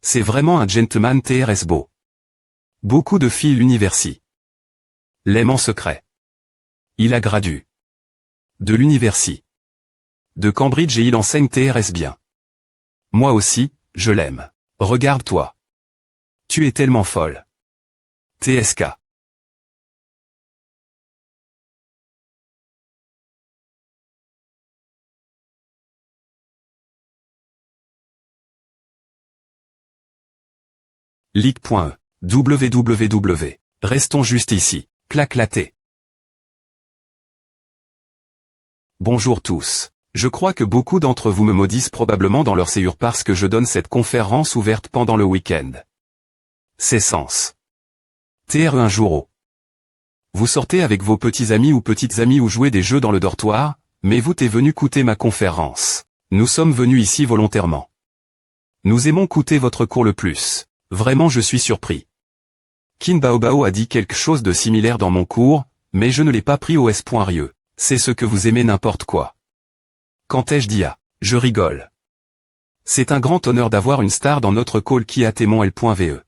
C'est vraiment un gentleman TRS beau. Beaucoup de filles l'université. L'aime en secret. Il a gradué de l'université de Cambridge et il enseigne TRS bien. Moi aussi, je l'aime. Regarde-toi. Tu es tellement folle. TSK. League.e. www. Restons juste ici. Clac-laté. Bonjour tous. Je crois que beaucoup d'entre vous me maudissent probablement dans leur séjour parce que je donne cette conférence ouverte pendant le week-end. C'est sens. TRE un jour au. Vous sortez avec vos petits amis ou petites amies ou jouez des jeux dans le dortoir, mais vous t'es venu écouter ma conférence. Nous sommes venus ici volontairement. Nous aimons écouter votre cours le plus. Vraiment je suis surpris. Kin Baobao a dit quelque chose de similaire dans mon cours, mais je ne l'ai pas pris au S.Rieux. C'est ce que vous aimez n'importe quoi. Quand ai-je dit ah, je rigole. C'est un grand honneur d'avoir une star dans notre call qui a témoin L.ve.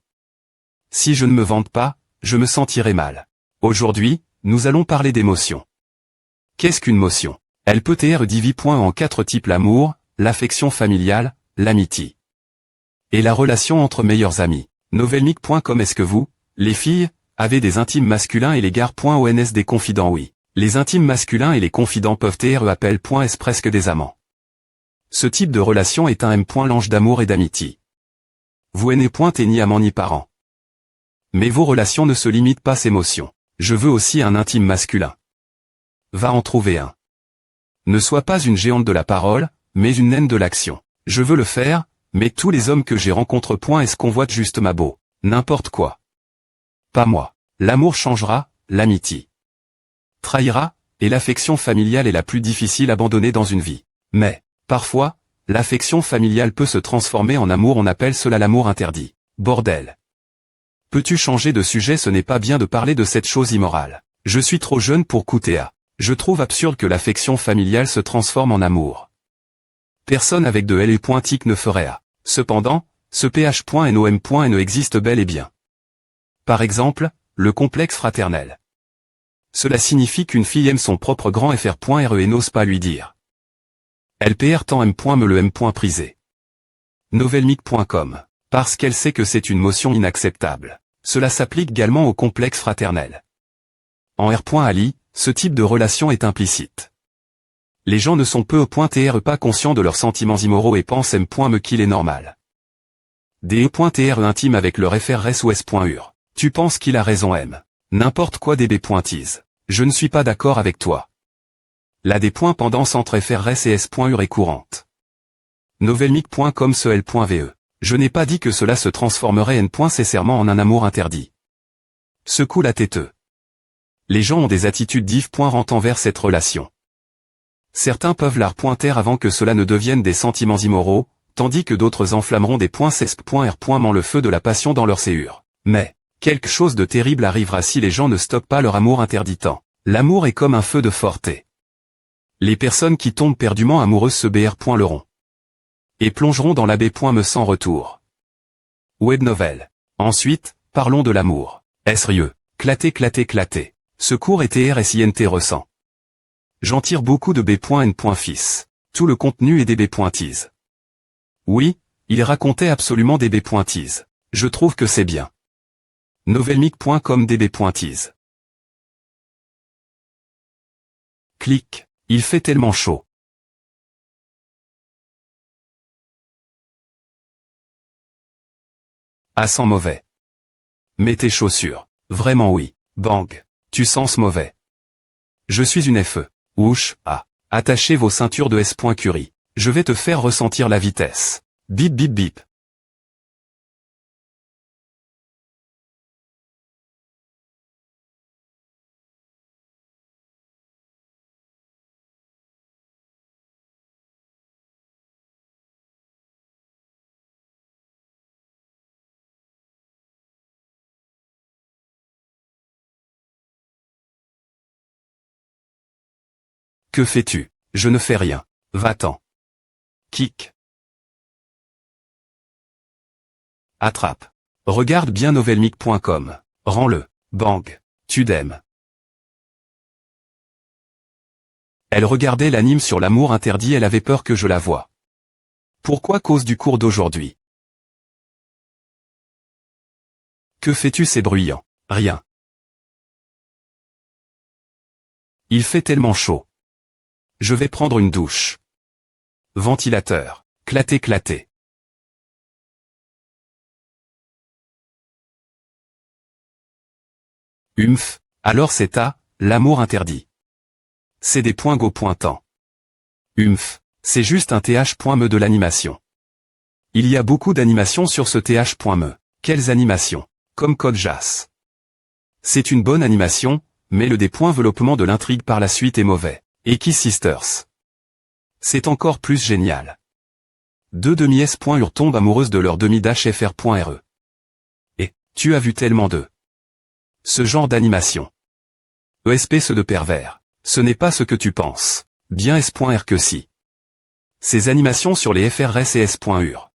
Si je ne me vante pas, je me sentirai mal. Aujourd'hui, nous allons parler d'émotion. Qu'est-ce qu'une motion? Elle peut être divisée en 4 types: l'amour, l'affection familiale, l'amitié et la relation entre meilleurs amis. Novelmic.com. Est-ce que vous, les filles, avez des intimes masculins et les gars.ons des confidents? Oui. Les intimes masculins et les confidents peuvent être appel.s presque des amants. Ce type de relation est un M.lange d'amour et d'amitié. Vous n'êtes ni amant ni parent. Mais vos relations ne se limitent pas à ces émotions. Je veux aussi un intime masculin. Va en trouver un. Ne sois pas une géante de la parole, mais une naine de l'action. Je veux le faire, mais tous les hommes que j'ai rencontrés convoitent juste ma beau. N'importe quoi. Pas moi. L'amour changera, l'amitié trahira, et l'affection familiale est la plus difficile à abandonner dans une vie. Mais, parfois, l'affection familiale peut se transformer en amour. On appelle cela l'amour interdit. Bordel. Peux-tu changer de sujet? Ce n'est pas bien de parler de cette chose immorale. Je suis trop jeune pour coûter à. Je trouve absurde que l'affection familiale se transforme en amour. Personne avec de L.tic ne ferait à. Cependant, ce ph.nom.ne existe bel et bien. Par exemple, le complexe fraternel. Cela signifie qu'une fille aime son propre grand frre et n'ose pas lui dire. Elle pr tant me le prisé. Novelmic.com. Parce qu'elle sait que c'est une motion inacceptable. Cela s'applique également au complexe fraternel. En R.ali, ce type de relation est implicite. Les gens ne sont pas conscients de leurs sentiments immoraux et pensent me qu'il est normal. D.tr intime avec leur FRS ou S.ur. Tu penses qu'il a raison M. N'importe quoi db.tease. Je ne suis pas d'accord avec toi. La dépendance entre FRS et S.ur est courante. Novelmic.com. Ce L.ve. Je n'ai pas dit que cela se transformerait nécessairement en un amour interdit. Secoue la têteux. Les gens ont des attitudes différentes envers cette relation. Certains peuvent la repointer avant que cela ne devienne des sentiments immoraux, tandis que d'autres enflammeront des .cesp.r. le feu de la passion dans leur séure. Mais, quelque chose de terrible arrivera si les gens ne stoppent pas leur amour interditant. L'amour est comme un feu de forté. Les personnes qui tombent perdument amoureuses se br.leront. Et plongeront dans la b.me sans retour. Web novel. Ensuite, parlons de l'amour. S.rieux. Claté. Ce cours est TRSINT ressent. J'en tire beaucoup de b.n.fils. Tout le contenu est db.tease. Oui, il racontait absolument db.tease. Je trouve que c'est bien. Novelmic.com db.tease. Clique. Il fait tellement chaud. Ah, sent mauvais. Mets tes chaussures. Vraiment oui. Bang. Tu sens mauvais. Je suis une FE. Ouch, ah. Attachez vos ceintures de S.Curie. Je vais te faire ressentir la vitesse. Bip bip bip. Que fais-tu? Je ne fais rien. Va-t'en. Kick. Attrape. Regarde bien novelmic.com. Rends-le. Bang. Tu d'aimes. Elle regardait l'anime sur l'amour interdit, elle avait peur que je la voie. Pourquoi cause du cours d'aujourd'hui? Que fais-tu? C'est bruyant. Rien. Il fait tellement chaud. Je vais prendre une douche. Ventilateur. Claté. Alors c'est l'amour interdit. C'est des points go pointant. C'est juste un th.me de l'animation. Il y a beaucoup d'animations sur ce th.me. Quelles animations? Comme Code Jas. C'est une bonne animation, mais le développement de l'intrigue par la suite est mauvais. Et Kiss Sisters. C'est encore plus génial. Deux demi-s.ur tombent amoureuses de leur demi-fr.re. Et, tu as vu tellement d'eux. Ce genre d'animation. Espèce de pervers. Ce n'est pas ce que tu penses. Bien S.R que si. Ces animations sur les FRS et S.UR.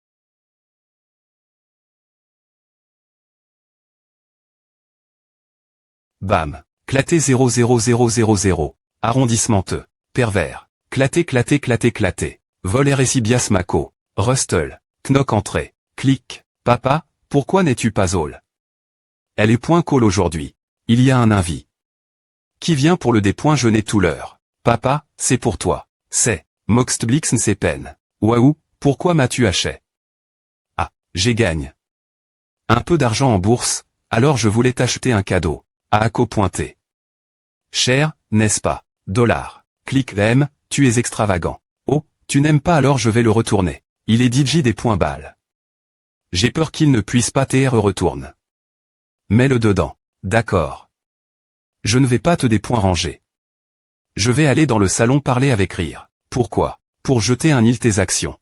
Bam. Claté 00000. Arrondissement T. Pervers. Claté claté claté claté. Vol Eresibias Mako. Rustle. Knock entrée. Clic. Papa, pourquoi n'es-tu pas all? Elle est point call aujourd'hui. Il y a un invit. Qui vient pour le dépoint jeûner tout l'heure. Papa, c'est pour toi. C'est. Moxtblixen c'est peine. Waouh, pourquoi m'as-tu acheté? Ah, j'ai gagne. Un peu d'argent en bourse, alors je voulais t'acheter un cadeau. Aako pointé. Cher, n'est-ce pas? Dollar. Clic M, tu es extravagant. Oh, tu n'aimes pas alors je vais le retourner. Il est DJ des points balles. J'ai peur qu'il ne puisse pas TR retourne. Mets-le dedans. D'accord. Je ne vais pas te des points ranger. Je vais aller dans le salon parler avec rire. Pourquoi? Pour jeter un île tes actions.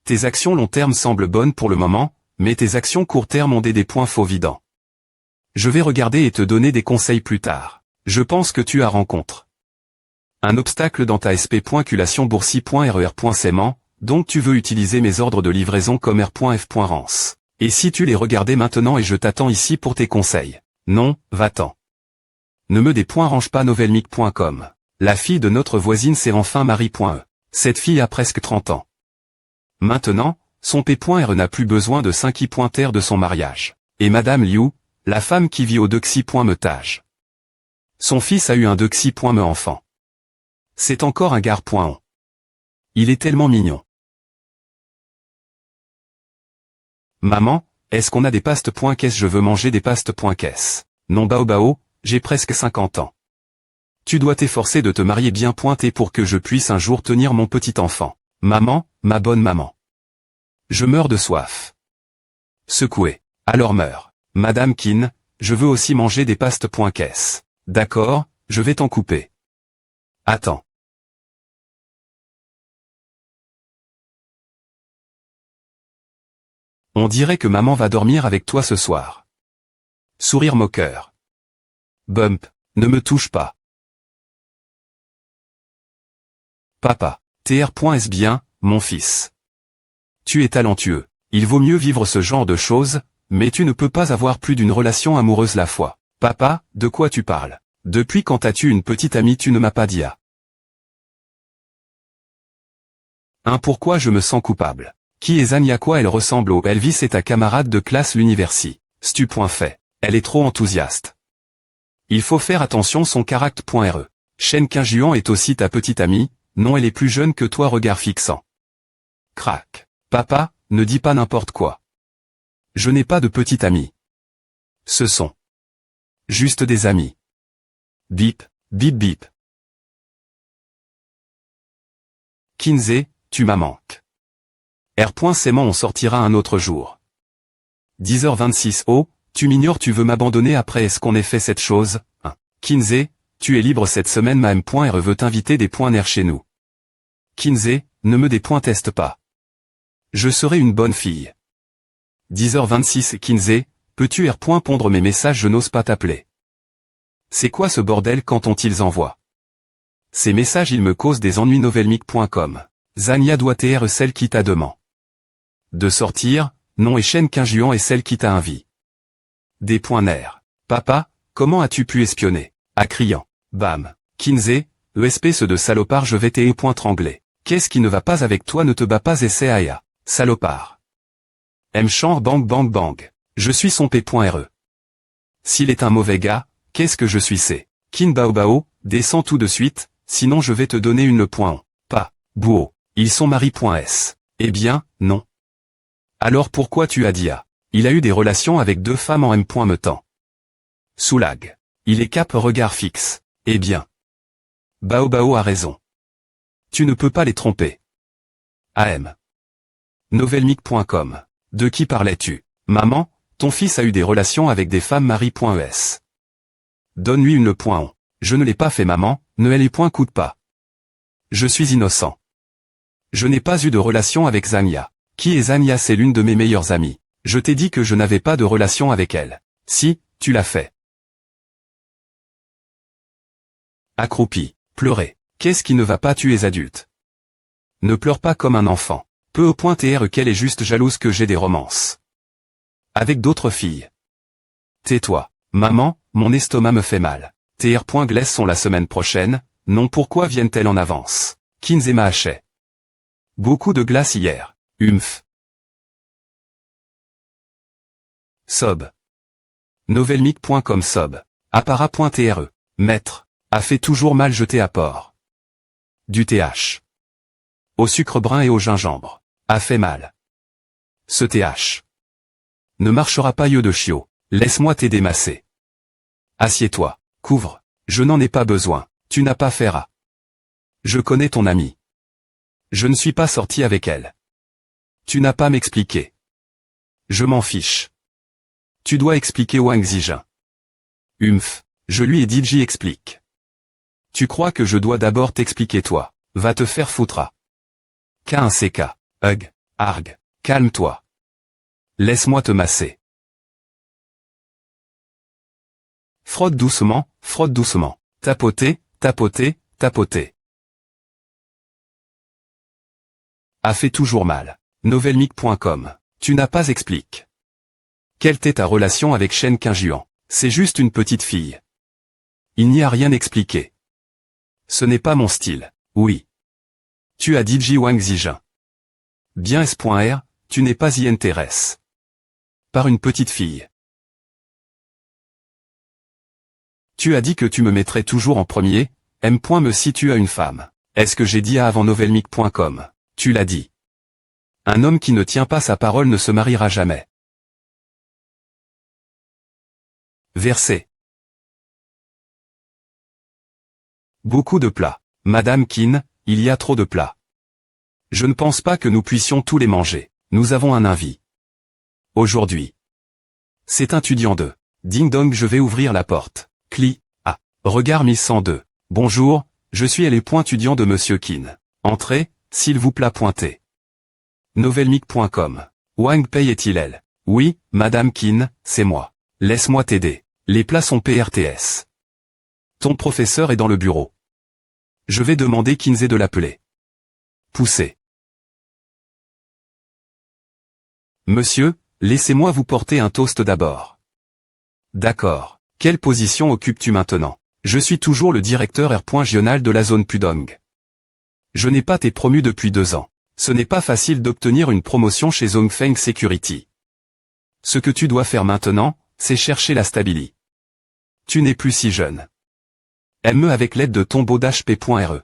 Tes actions long terme semblent bonnes pour le moment, mais tes actions court terme ont des points faux vidants. Je vais regarder et te donner des conseils plus tard. Je pense que tu as rencontre un obstacle dans ta sp.culation boursi.rer.saiement, donc tu veux utiliser mes ordres de livraison comme r.f.rance. Et si tu les regardais maintenant et je t'attends ici pour tes conseils. Non, va-t'en. Ne me des points range pas novelmic.com. La fille de notre voisine c'est enfin Marie.e. Cette fille a presque 30 ans. Maintenant, son P.R n'a plus besoin de 5 i.r de son mariage. Et Madame Liu, la femme qui vit au Dexi.me. Son fils a eu un Dexi.me enfant. C'est encore un gare.on. Il est tellement mignon. Maman, est-ce qu'on a des pastes.caisse? Je veux manger des pastes.caisse. Non bao, j'ai presque 50 ans. Tu dois t'efforcer de te marier bien pointé pour que je puisse un jour tenir mon petit enfant. Maman, ma bonne maman. Je meurs de soif. Secoué. Alors meurs. Madame Kin, je veux aussi manger des pastes.caisse. D'accord, je vais t'en couper. Attends. On dirait que maman va dormir avec toi ce soir. Sourire moqueur. Bump, ne me touche pas. Papa, tr.s bien, mon fils. Tu es talentueux. Il vaut mieux vivre ce genre de choses, mais tu ne peux pas avoir plus d'une relation amoureuse la fois. Papa, de quoi tu parles? Depuis quand as-tu une petite amie? Tu ne m'as pas dit. Pourquoi je me sens coupable? Qui est Annie? À quoi elle ressemble au Elvis? C'est ta camarade de classe l'universi. Stu.fait. Elle est trop enthousiaste. Il faut faire attention son caractère.re. Shen Kinjuan est aussi ta petite amie. Non, elle est plus jeune que toi. Regard fixant. Crac. Papa, ne dis pas n'importe quoi. Je n'ai pas de petite amie. Ce sont juste des amis. Bip, bip bip. Kinsey, tu m'as manqué. R.Saiement on sortira un autre jour. 10h26. Oh, tu m'ignores, tu veux m'abandonner après est-ce qu'on ait fait cette chose? Kinsey, tu es libre cette semaine. Ma M.R veut t'inviter des points nerfs chez nous. Kinsey, ne me dépointeste pas. Je serai une bonne fille. 10h26. Kinsey, peux-tu pondre mes messages? Je n'ose pas t'appeler. C'est quoi ce bordel quand on-t-ils envoie? Ces messages ils me causent des ennuis. novelmic.com. Zania doit être celle qui t'a demandé de sortir, non et Shen Kinjuan est celle qui t'a invité. Des points nerfs. Papa, comment as-tu pu espionner? À criant. Bam. Kinsey, espèce de salopard je vais t'étrangler. Qu'est-ce qui ne va pas avec toi? Ne te bats pas essaie Aya. Salopard. M-Champ bang bang bang. Je suis son P.re. S'il est un mauvais gars, qu'est-ce que je suis? C'est. Kin Bao, descends tout de suite, sinon je vais te donner une point. Pas. Bouo. Ils sont Marie.s. Eh bien, non. Alors pourquoi tu as dit Il a eu des relations avec 2 femmes en M. temps. Soulag. Il est cap regard fixe. Eh bien. Bao a raison. Tu ne peux pas les tromper. AM. Novelmic.com. De qui parlais-tu? Maman, ton fils a eu des relations avec des femmes Marie.es. Donne-lui une point. Je ne l'ai pas fait maman, ne les point coûte pas. Je suis innocent. Je n'ai pas eu de relation avec Zania. Qui est Zania? C'est l'une de mes meilleures amies. Je t'ai dit que je n'avais pas de relation avec elle. Si, tu l'as fait. Accroupi. Pleurer. Qu'est-ce qui ne va pas, tu es adulte. Ne pleure pas comme un enfant. Peu au point tr qu'elle est juste jalouse que j'ai des romances. Avec d'autres filles. Tais-toi. Maman, mon estomac me fait mal. Tr. Glace sont la semaine prochaine, non pourquoi viennent-elles en avance. Kinzema hachait. Beaucoup de glace hier. Humph. Sob. Novelmic.com sob. Appara.tre. Maître. A fait toujours mal jeté à port. Du th. Au sucre brun et au gingembre. A fait mal. Ce th. Ne marchera pas yeux de chiot. Laisse-moi t'aider masser. Assieds-toi. Couvre. Je n'en ai pas besoin. Tu n'as pas fait à. Je connais ton amie. Je ne suis pas sorti avec elle. Tu n'as pas m'expliquer. Je m'en fiche. Tu dois expliquer Wang Zijin. Humph. Je lui ai dit j'y explique. Tu crois que je dois d'abord t'expliquer toi. Va te faire foutre. K1CK. Hug. Arg. Calme-toi. Laisse-moi te masser. Frotte doucement, frotte doucement. Tapoter, tapoter, tapoter. A fait toujours mal. Novelmic.com. Tu n'as pas explique. Quelle t'est ta relation avec Shen Qingjuan? C'est juste une petite fille. Il n'y a rien expliqué. Ce n'est pas mon style. Oui. Tu as dit Wang Zijin. Bien S.R, tu n'es pas y intéresse. Par une petite fille. Tu as dit que tu me mettrais toujours en premier, M. me situe à une femme. Est-ce que j'ai dit à avant novelmic.com? Tu l'as dit. Un homme qui ne tient pas sa parole ne se mariera jamais. Verset. Beaucoup de plats. Madame Qin, il y a trop de plats. Je ne pense pas que nous puissions tous les manger. Nous avons un invit. Aujourd'hui. C'est un étudiant de. Ding dong, je vais ouvrir la porte. Cli. Ah. Regard Miss 102. Bonjour, je suis étudiant de Monsieur Qin. Entrez, s'il vous plaît pointez. Novelmic.com. Wang Pei est-il elle? Oui, Madame Qin, c'est moi. Laisse-moi t'aider. Les plats sont PRTS. Ton professeur est dans le bureau. Je vais demander Kinze de l'appeler. Poussez. Monsieur, laissez-moi vous porter un toast d'abord. D'accord. Quelle position occupes-tu maintenant? Je suis toujours le directeur régional de la zone Pudong. Je n'ai pas été promu depuis 2 ans. Ce n'est pas facile d'obtenir une promotion chez Zhongfeng Security. Ce que tu dois faire maintenant, c'est chercher la stabilité. Tu n'es plus si jeune. Aime avec l'aide de ton beau d'HP.re.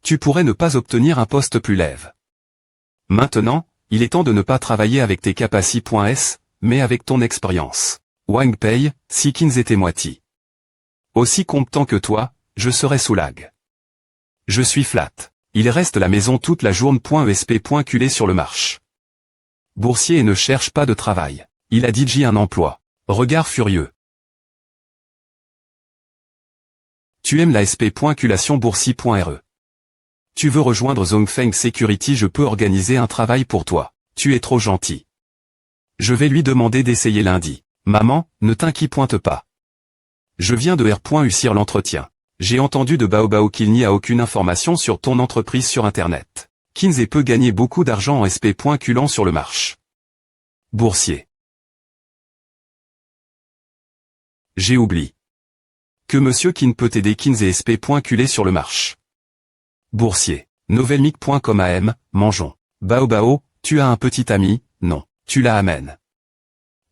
Tu pourrais ne pas obtenir un poste plus lève. Maintenant, il est temps de ne pas travailler avec tes capacités.s, mais avec ton expérience. Wang Pei, si Kinze était moitié. Aussi compétent que toi, je serais soulag. Je suis flat. Il reste la maison toute la journée. Culé sur le marche. Boursier et ne cherche pas de travail. Il a dit un emploi. Regard furieux. Tu aimes la SP.culation boursier.re. Tu veux rejoindre Zhongfeng Security, je peux organiser un travail pour toi. Tu es trop gentil. Je vais lui demander d'essayer lundi. Maman, ne t'inquiète pas. Je viens de R.Ucir l'entretien. J'ai entendu de Baobao qu'il n'y a aucune information sur ton entreprise sur Internet. Kinze peut gagner beaucoup d'argent en SP.culant sur le marche. Boursier. J'ai oublié. Que Monsieur Qin peut aider Kinze SP.culé sur le marche. Boursier. Novelmic.com AM, mangeons. Baobao, tu as un petit ami? Non. Tu la amènes.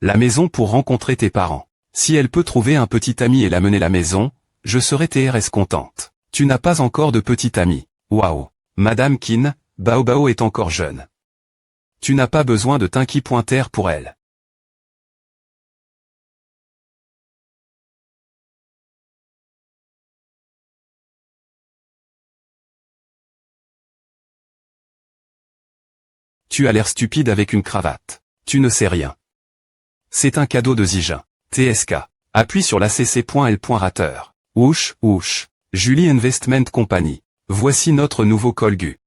La maison pour rencontrer tes parents. Si elle peut trouver un petit ami et l'amener à la maison, je serai TRS contente. Tu n'as pas encore de petit ami. Waouh. Madame Qin, Baobao est encore jeune. Tu n'as pas besoin de t'inquiéter pour elle. Tu as l'air stupide avec une cravate. Tu ne sais rien. C'est un cadeau de Zijin. TSK. Appuie sur la cc.l. Rateur. Whoosh, whoosh. Julie Investment Company. Voici notre nouveau Colgu.